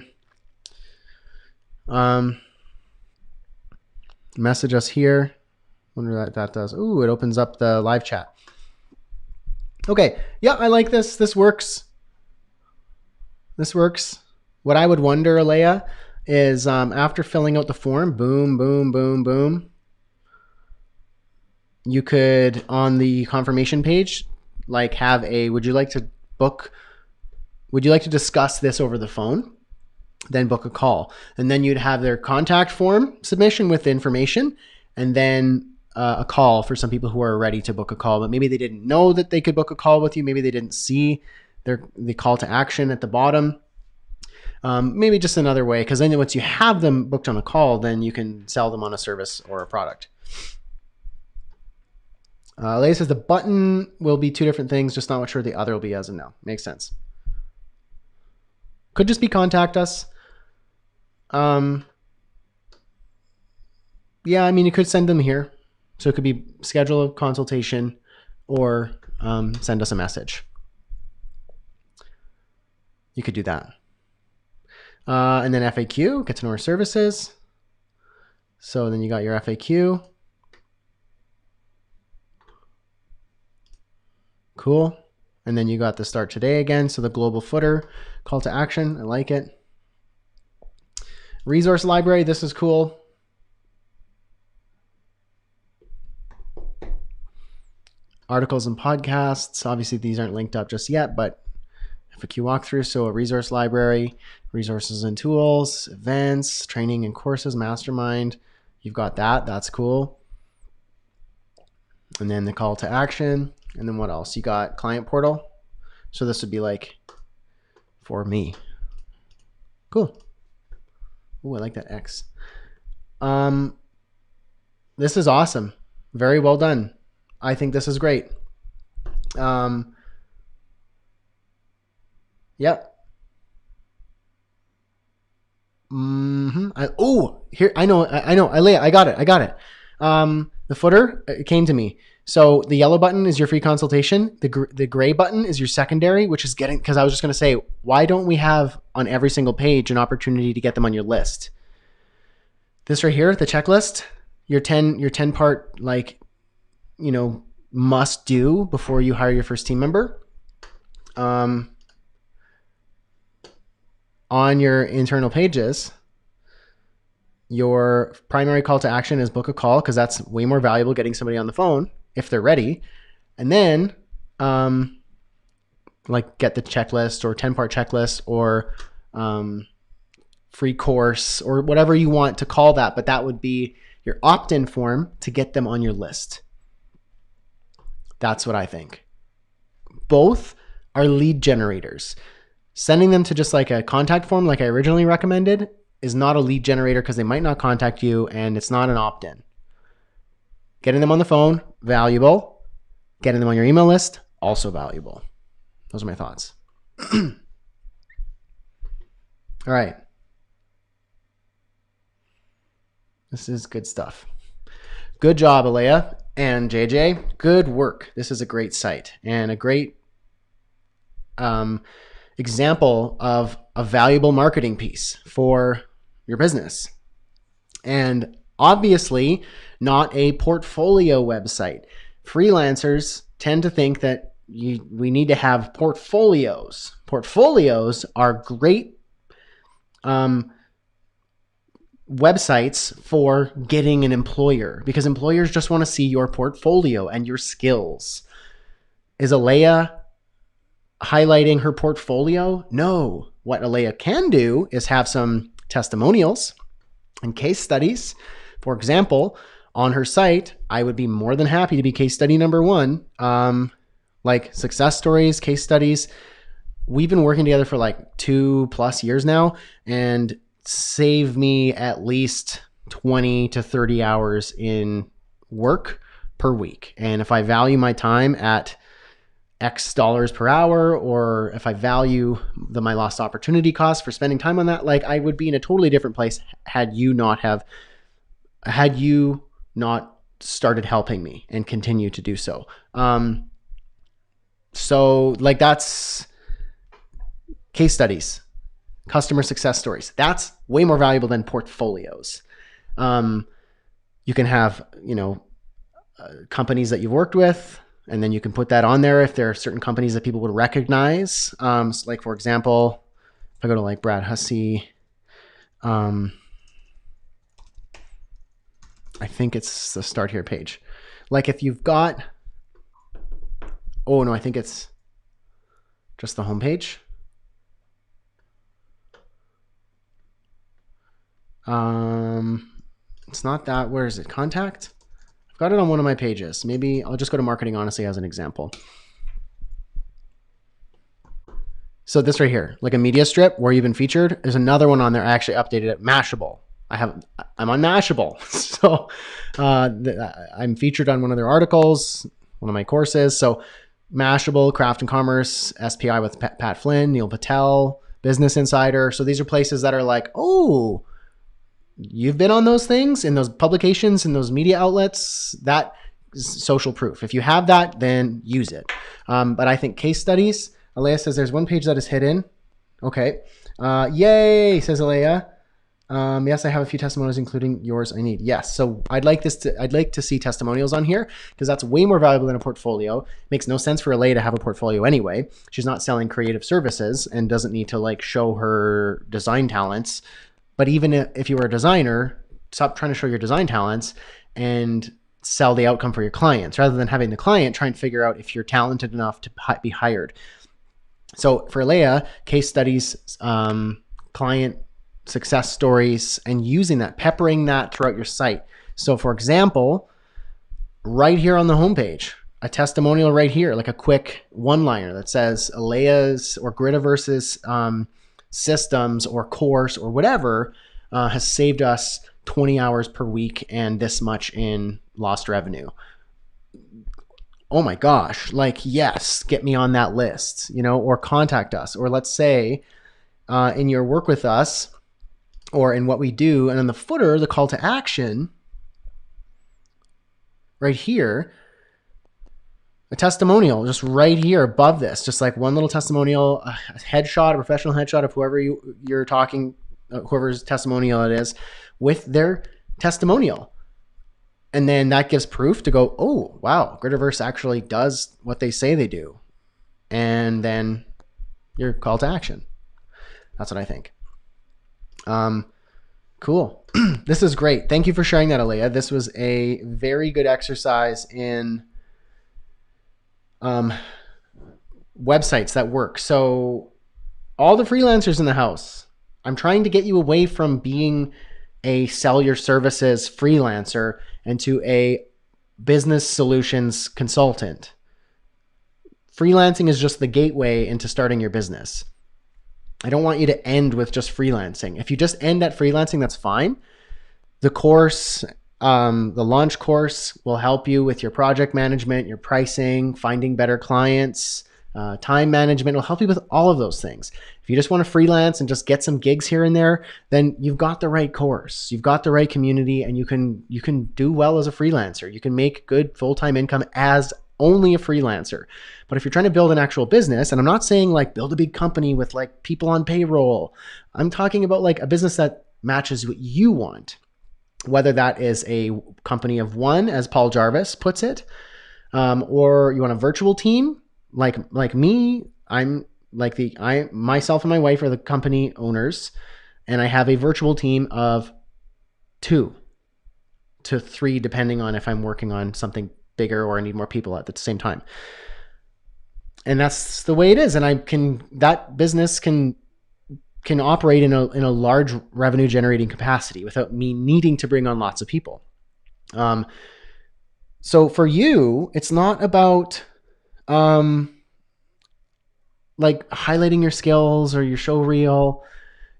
Speaker 1: Message us here. Wonder what that does. Ooh, it opens up the live chat. Okay. Yeah, I like this. This works. This works. What I would wonder, Alea, is after filling out the form, boom, boom, boom, boom, you could, on the confirmation page, like have a, would you like to discuss this over the phone? Then book a call. And then you'd have their contact form submission with the information, and then a call for some people who are ready to book a call, but maybe they didn't know that they could book a call with you. Maybe they didn't see the call to action at the bottom. Maybe just another way, because then once you have them booked on a call, then you can sell them on a service or a product. Leia says the button will be two different things, just not sure the other will be as of now. Makes sense. Could just be contact us. Yeah, I mean, you could send them here. So it could be schedule a consultation or send us a message. You could do that. And then FAQ, get to know our services. So then you got your FAQ. Cool. And then you got the start today again. So the global footer, call to action. I like it. Resource library. This is cool. Articles and podcasts. Obviously, these aren't linked up just yet, but FAQ walkthrough. So a resource library, resources and tools, events, training and courses, Mastermind. You've got that. That's cool. And then the call to action. And then what else? You got client portal. So this would be like for me. Cool. Ooh, I like that X. This is awesome. Very well done. I think this is great. Yep. Here, I know, Alea, I got it. The footer, it came to me. So the yellow button is your free consultation. The gray button is your secondary, which is because I was just going to say, why don't we have on every single page an opportunity to get them on your list? This right here, the checklist, your 10 part, like, must do before you hire your first team member. On your internal pages, your primary call to action is book a call, because that's way more valuable, getting somebody on the phone if they're ready. And then like get the checklist or 10-part checklist or free course or whatever you want to call that. But that would be your opt-in form to get them on your list. That's what I think. Both are lead generators. Sending them to just like a contact form like I originally recommended is not a lead generator, because they might not contact you, and it's not an opt-in. Getting them on the phone, valuable. Getting them on your email list, also valuable. Those are my thoughts. All right. This is good stuff. Good job, Alea and JJ. Good work. This is a great site and a great example of a valuable marketing piece for your business. And obviously, not a portfolio website. Freelancers tend to think that we need to have portfolios. Portfolios are great websites for getting an employer because employers just want to see your portfolio and your skills. Is Alea highlighting her portfolio? No. What Alea can do is have some testimonials and case studies. For example, on her site, I would be more than happy to be case study number one. Like success stories, case studies. We've been working together for like 2+ years now and save me at least 20 to 30 hours in work per week. And if I value my time at X dollars per hour, or if I value my lost opportunity cost for spending time on that, like I would be in a totally different place had you not started helping me and continue to do so. So like that's case studies, customer success stories. That's way more valuable than portfolios. You can have, companies that you've worked with, and then you can put that on there if there are certain companies that people would recognize. Like for example, if I go to like Brad Hussey, I think it's the start here page. Like if you've got, I think it's just the homepage. It's not that. Where is it? Contact? I've got it on one of my pages. Maybe I'll just go to Marketing Honestly as an example. So this right here, like a media strip where you've been featured. There's another one on there. I actually updated it. Mashable. I'm on Mashable. So I'm featured on one of their articles, one of my courses. So Mashable, Craft and Commerce, SPI with Pat Flynn, Neil Patel, Business Insider. So these are places that are like, oh, you've been on those things in those publications and those media outlets. That is social proof. If you have that, then use it. But I think case studies, Alea says there's one page that is hidden. Okay. Yay, says Alea. Yes, I have a few testimonials, including yours I need. Yes. So I'd like to see testimonials on here because that's way more valuable than a portfolio. It makes no sense for Alea to have a portfolio anyway. She's not selling creative services and doesn't need to like show her design talents. But even if you were a designer, stop trying to show your design talents and sell the outcome for your clients rather than having the client try and figure out if you're talented enough to be hired. So for Alea, case studies, client success stories, and using that, peppering that throughout your site. So for example, right here on the homepage, a testimonial right here, like a quick one-liner that says Alea's or Gritaverse's systems or course or whatever has saved us 20 hours per week and this much in lost revenue. Oh my gosh, like, yes, get me on that list, or contact us. Or let's say in your work with us or in what we do, and in the footer, the call to action right here, a testimonial just right here above this, just like one little testimonial, a headshot, a professional headshot of whoever you're talking, whoever's testimonial it is, with their testimonial. And then that gives proof to go, oh, wow, Gritaverse actually does what they say they do. And then your call to action. That's what I think. Cool. This is great. Thank you for sharing that, Alea. This was a very good exercise in websites that work. So all the freelancers in the house, I'm trying to get you away from being a sell your services freelancer into a business solutions consultant. Freelancing is just the gateway into starting your business. I don't want you to end with just freelancing. If you just end at freelancing, that's fine. The course The launch course will help you with your project management, your pricing, finding better clients, time management. It'll help you with all of those things. If you just want to freelance and just get some gigs here and there, then you've got the right course, you've got the right community, and you can do well as a freelancer. You can make good full-time income as only a freelancer. But if you're trying to build an actual business, and I'm not saying like build a big company with like people on payroll, I'm talking about like a business that matches what you want. Whether that is a company of one, as Paul Jarvis puts it, or you want a virtual team, like me, I'm like myself and my wife are the company owners, and I have a virtual team of 2 to 3, depending on if I'm working on something bigger or I need more people at the same time. And that's the way it is. And that business can operate in a large revenue generating capacity without me needing to bring on lots of people. So for you, it's not about like highlighting your skills or your show reel.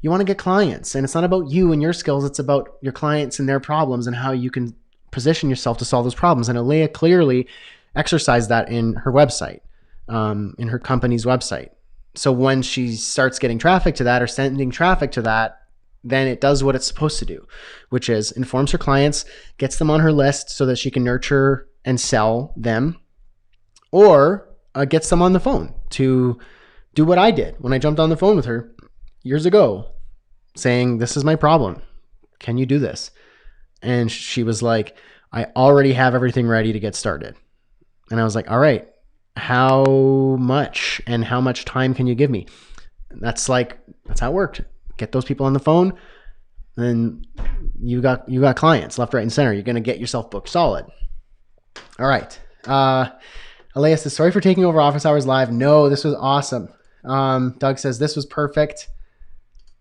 Speaker 1: You want to get clients, and it's not about you and your skills. It's about your clients and their problems and how you can position yourself to solve those problems. And Alea clearly exercised that in her website, in her company's website. So when she starts getting traffic to that or sending traffic to that, then it does what it's supposed to do, which is informs her clients, gets them on her list so that she can nurture and sell them, or gets them on the phone to do what I did when I jumped on the phone with her years ago saying, this is my problem. Can you do this? And she was like, I already have everything ready to get started. And I was like, all right, how much and how much time can you give me? And that's how it worked. Get those people on the phone, then you got clients left, right, and center. You're going to get yourself booked solid. All right. Alea says, sorry for taking over Office Hours Live. No, this was awesome. Doug says, this was perfect.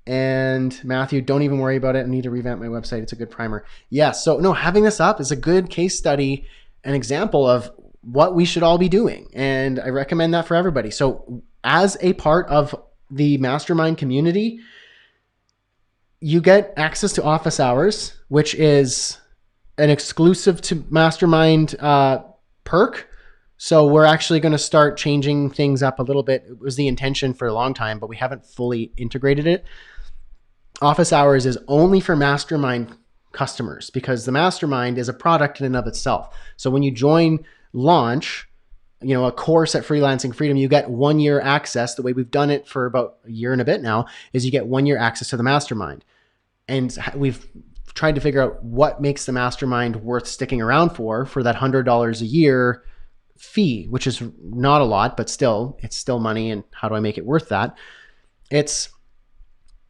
Speaker 1: And Matthew, don't even worry about it. I need to revamp my website. It's a good primer. Yeah. So no, having this up is a good case study, an example of what we should all be doing. And I recommend that for everybody. So as a part of the Mastermind community, you get access to Office Hours, which is an exclusive to Mastermind perk. So we're actually going to start changing things up a little bit. It was the intention for a long time, but we haven't fully integrated it. Office Hours is only for Mastermind customers because the Mastermind is a product in and of itself. So when you join Launch, a course at Freelancing Freedom, you get 1 year access. The way we've done it for about a year and a bit now is you get 1 year access to the Mastermind. And we've tried to figure out what makes the Mastermind worth sticking around for that $100 a year fee, which is not a lot, but still, it's still money. And how do I make it worth that? It's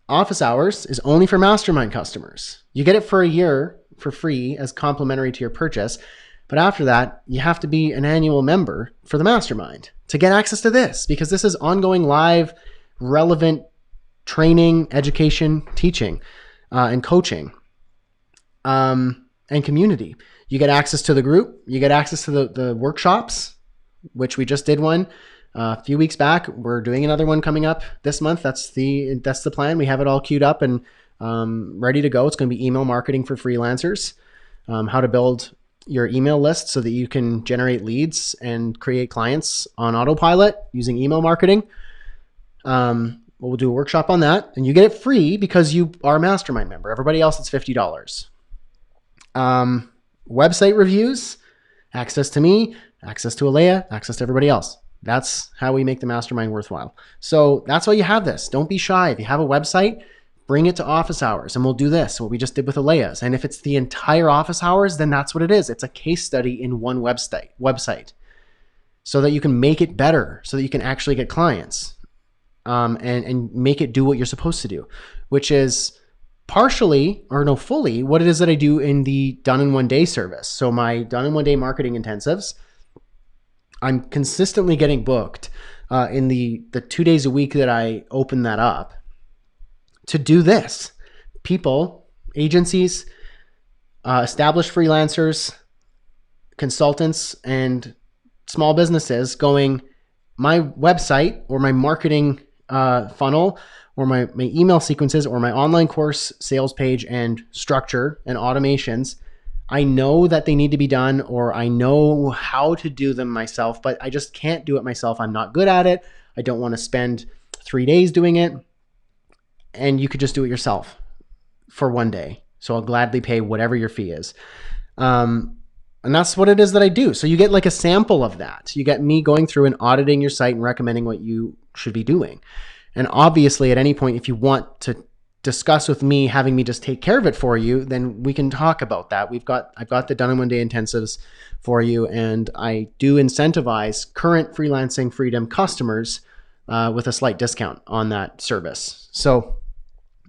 Speaker 1: Office Hours is only for Mastermind customers. You get it for a year for free as complimentary to your purchase. But after that, you have to be an annual member for the Mastermind to get access to this, because this is ongoing live, relevant training, education, teaching, and coaching, and community. You get access to the group. You get access to the workshops, which we just did one a few weeks back. We're doing another one coming up this month. That's the plan. We have it all queued up and ready to go. It's going to be email marketing for freelancers, how to build your email list so that you can generate leads and create clients on autopilot using email marketing. We'll do a workshop on that, and you get it free because you are a Mastermind member. Everybody else, it's $50. Website reviews, access to me, access to Alea, access to everybody else. That's how we make the Mastermind worthwhile. So that's why you have this. Don't be shy. If you have a website, bring it to Office Hours, and we'll do this, what we just did with Alea's. And if it's the entire Office Hours, then that's what it is. It's a case study in one website so that you can make it better, so that you can actually get clients, and make it do what you're supposed to do, which is fully what it is that I do in the Done in One Day service. So my Done in One Day marketing intensives, I'm consistently getting booked in the 2 days a week that I open that up to do this. People, agencies, established freelancers, consultants, and small businesses going, my website or my marketing funnel or my email sequences or my online course sales page and structure and automations, I know that they need to be done, or I know how to do them myself, but I just can't do it myself. I'm not good at it. I don't want to spend 3 days doing it. And you could just do it yourself for one day. So I'll gladly pay whatever your fee is. And that's what it is that I do. So you get like a sample of that. You get me going through and auditing your site and recommending what you should be doing. And obviously, at any point, if you want to discuss with me, having me just take care of it for you, then we can talk about that. I've got the done in one day intensives for you, and I do incentivize current Freelancing Freedom customers with a slight discount on that service. So,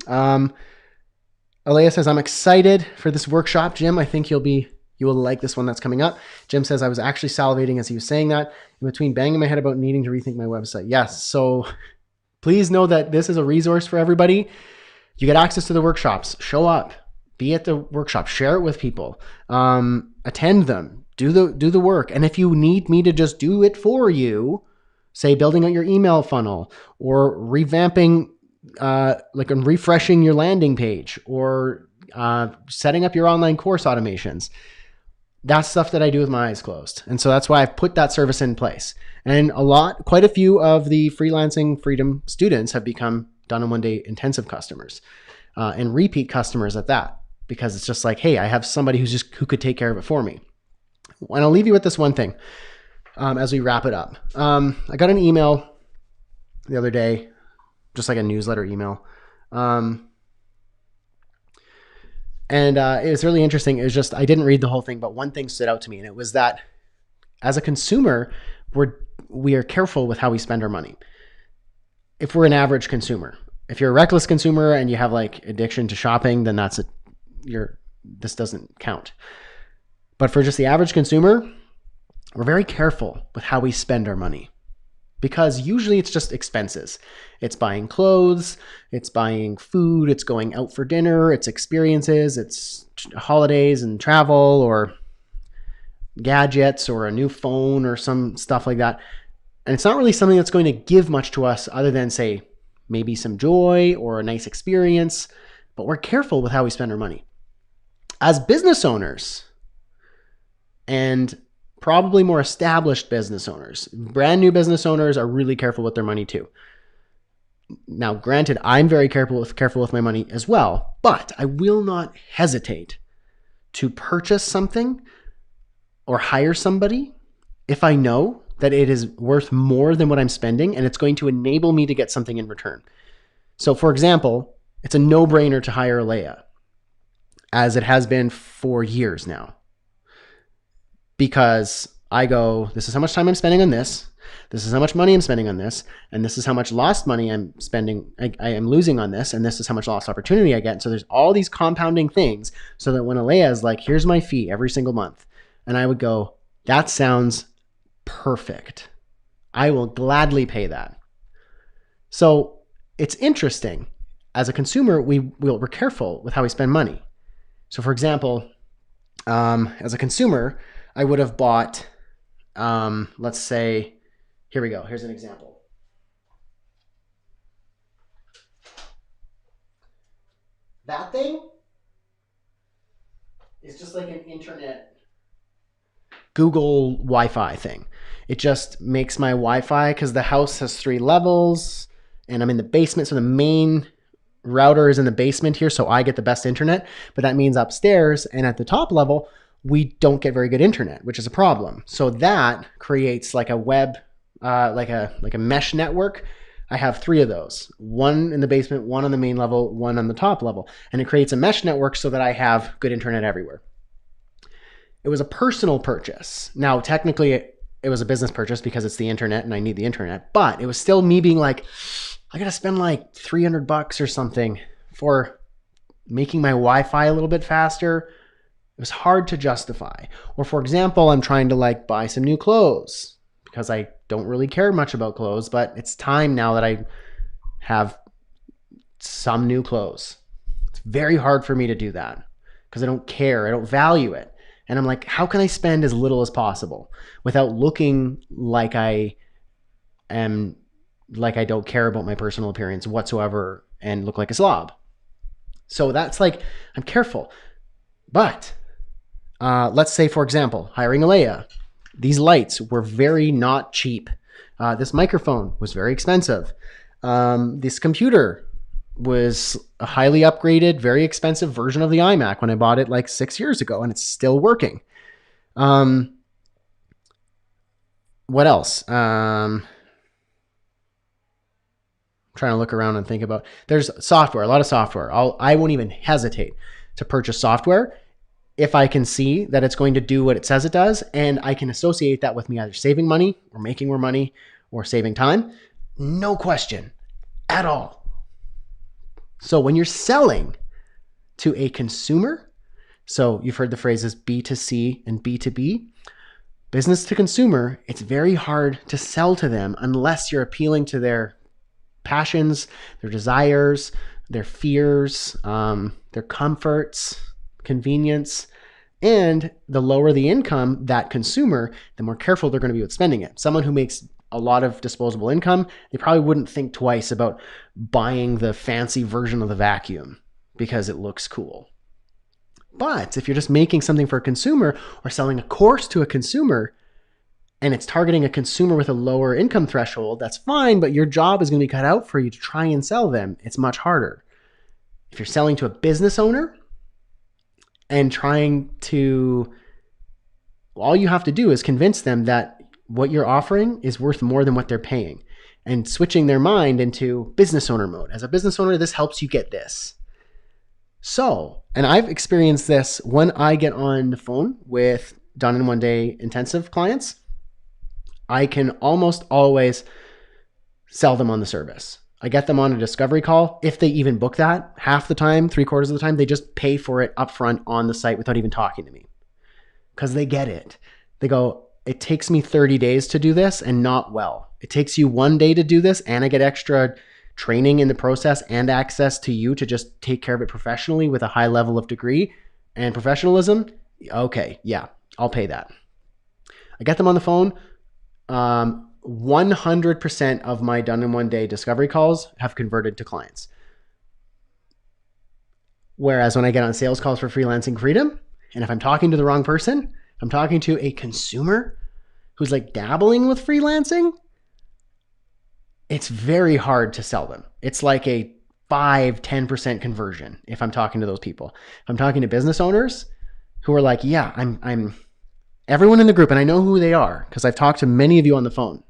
Speaker 1: Alea says, I'm excited for this workshop, Jim. I think you will like this one that's coming up. Jim says, I was actually salivating as he was saying that, in between banging my head about needing to rethink my website. Yes, so please know that this is a resource for everybody. You get access to the workshops. Show up. Be at the workshop. Share it with people. Attend them. Do the work. And if you need me to just do it for you, say building out your email funnel, or revamping, refreshing your landing page, or setting up your online course automations, that's stuff that I do with my eyes closed. And so that's why I've put that service in place. And quite a few of the Freelancing Freedom students have become done in one day intensive customers, and repeat customers at that, because it's just like, hey, I have somebody who could take care of it for me. And I'll leave you with this one thing as we wrap it up. I got an email the other day, just like a newsletter email. And it was really interesting. It was just, I didn't read the whole thing, but one thing stood out to me, and it was that as a consumer, we are careful with how we spend our money. If we're an average consumer, if you're a reckless consumer and you have like addiction to shopping, then this doesn't count. But for just the average consumer, we're very careful with how we spend our money, because usually it's just expenses. It's buying clothes, it's buying food, it's going out for dinner, it's experiences, it's holidays and travel, or gadgets, or a new phone, or some stuff like that. And it's not really something that's going to give much to us other than, say, maybe some joy or a nice experience, but we're careful with how we spend our money. As business owners, and probably more established business owners, brand new business owners are really careful with their money too. Now, granted, I'm very careful with my money as well, but I will not hesitate to purchase something or hire somebody if I know that it is worth more than what I'm spending and it's going to enable me to get something in return. So for example, it's a no-brainer to hire Alea, as it has been for years now. Because I go, this is how much time I'm spending on this, this is how much money I'm spending on this, and this is how much lost money I'm spending, I am losing on this, and this is how much lost opportunity I get. And so there's all these compounding things, so that when Alea is like, here's my fee every single month, and I would go, that sounds perfect. I will gladly pay that. So it's interesting. As a consumer, we're careful with how we spend money. So for example, as a consumer, I would have bought, let's say, here we go. Here's an example. That thing is just like an internet Google Wi-Fi thing. It just makes my Wi-Fi, because the house has 3 levels and I'm in the basement. So the main router is in the basement here. So I get the best internet, but that means upstairs and at the top level, we don't get very good internet, which is a problem. So that creates like a web, like a mesh network. I have 3 of those, one in the basement, one on the main level, one on the top level. And it creates a mesh network so that I have good internet everywhere. It was a personal purchase. Now, technically it was a business purchase because it's the internet and I need the internet, but it was still me being like, I got to spend like $300 or something for making my Wi-Fi a little bit faster. It was hard to justify. Or for example, I'm trying to like buy some new clothes because I don't really care much about clothes, but it's time now that I have some new clothes. It's very hard for me to do that because I don't care. I don't value it. And I'm like, how can I spend as little as possible without looking like I don't care about my personal appearance whatsoever and look like a slob? So that's like, I'm careful. But Let's say, for example, hiring Alea. These lights were very not cheap. This microphone was very expensive. This computer was a highly upgraded, very expensive version of the iMac when I bought it like 6 years ago, and it's still working. What else? Trying to look around and think about. There's software, a lot of software. I won't even hesitate to purchase software if I can see that it's going to do what it says it does, and I can associate that with me either saving money or making more money or saving time. No question at all. So when you're selling to a consumer, so you've heard the phrases B2C and B2B, business to consumer, it's very hard to sell to them unless you're appealing to their passions, their desires, their fears, their comforts, convenience. And the lower the income that consumer, the more careful they're going to be with spending it. Someone who makes a lot of disposable income, they probably wouldn't think twice about buying the fancy version of the vacuum because it looks cool. But if you're just making something for a consumer or selling a course to a consumer and it's targeting a consumer with a lower income threshold, that's fine, but your job is going to be cut out for you to try and sell them. It's much harder. If you're selling to a business owner and trying to, all you have to do is convince them that what you're offering is worth more than what they're paying and switching their mind into business owner mode. As a business owner, this helps you get this. So, and I've experienced this when I get on the phone with done in one day intensive clients, I can almost always sell them on the service. I get them on a discovery call. If they even book that, half the time, 3/4 of the time, they just pay for it upfront on the site without even talking to me because they get it. They go, it takes me 30 days to do this and not well. It takes you 1 day to do this and I get extra training in the process and access to you to just take care of it professionally with a high level of degree and professionalism. Okay, yeah, I'll pay that. I get them on the phone. 100% of my done in one day discovery calls have converted to clients. Whereas when I get on sales calls for Freelancing Freedom, and if I'm talking to the wrong person, I'm talking to a consumer who's like dabbling with freelancing, it's very hard to sell them. It's like a 5-10% conversion if I'm talking to those people. If I'm talking to business owners who are like, yeah, I'm everyone in the group, and I know who they are because I've talked to many of you on the phone.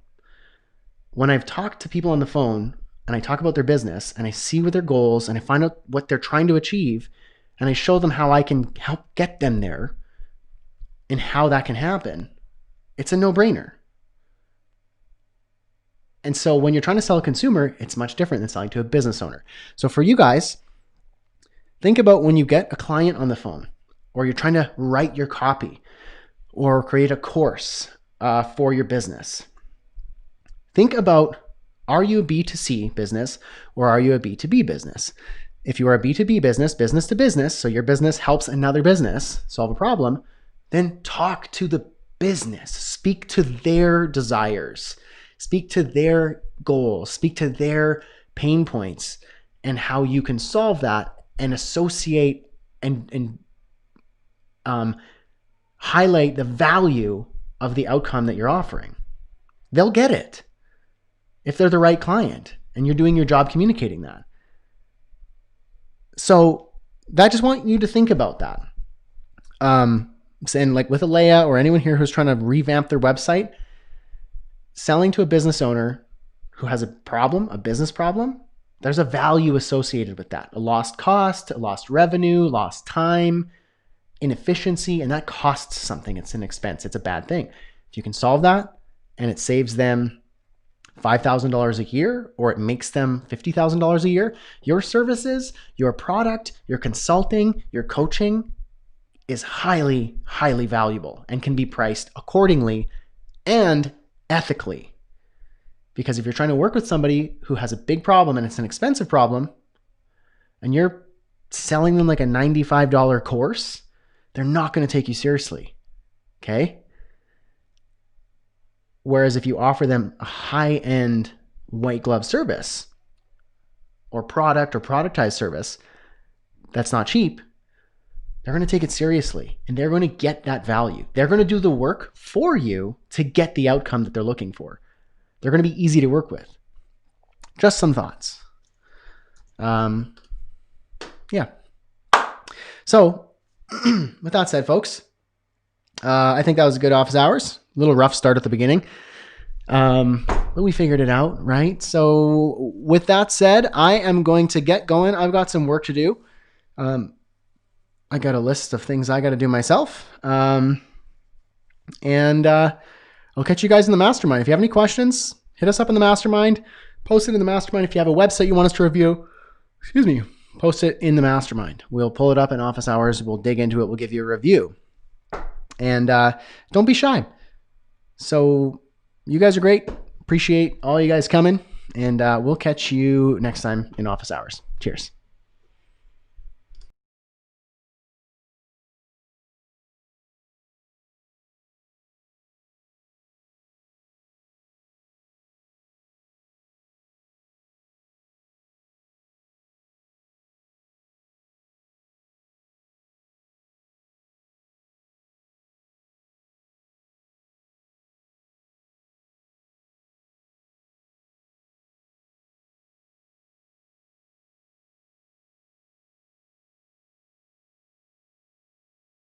Speaker 1: When I've talked to people on the phone and I talk about their business and I see what their goals and I find out what they're trying to achieve and I show them how I can help get them there and how that can happen, it's a no-brainer. And so when you're trying to sell a consumer, it's much different than selling to a business owner. So for you guys, think about when you get a client on the phone or you're trying to write your copy or create a course for your business. Think about, are you a B2C business or are you a B2B business? If you are a B2B business, business to business, so your business helps another business solve a problem, then talk to the business. Speak to their desires. Speak to their goals. Speak to their pain points and how you can solve that and associate and highlight the value of the outcome that you're offering. They'll get it if they're the right client and you're doing your job communicating that. So I just want you to think about that. And like with Alea or anyone here who's trying to revamp their website, selling to a business owner who has a problem, a business problem, there's a value associated with that. A lost cost, a lost revenue, lost time, inefficiency, and that costs something. It's an expense. It's a bad thing. If you can solve that and it saves them $5,000 a year or it makes them $50,000 a year, your services, your product, your consulting, your coaching is highly, highly valuable and can be priced accordingly and ethically. Because if you're trying to work with somebody who has a big problem and it's an expensive problem and you're selling them like a $95 course, they're not going to take you seriously. Okay? Whereas if you offer them a high-end white glove service or product or productized service that's not cheap, They're going to take it seriously and they're going to get that value. They're going to do the work for you to get the outcome that they're looking for. They're going to be easy to work with. Just some thoughts. Yeah. So with that said, folks, I think that was a good office hours. A little rough start at the beginning. But we figured it out, right? So with that said, I am going to get going. I've got some work to do. I got a list of things I got to do myself. And I'll catch you guys in the mastermind. If you have any questions, hit us up in the mastermind. Post it in the mastermind. If you have a website you want us to review, post it in the mastermind. We'll pull it up in office hours. We'll dig into it. We'll give you a review. And don't be shy. So you guys are great. Appreciate all you guys coming. And we'll catch you next time in office hours. Cheers.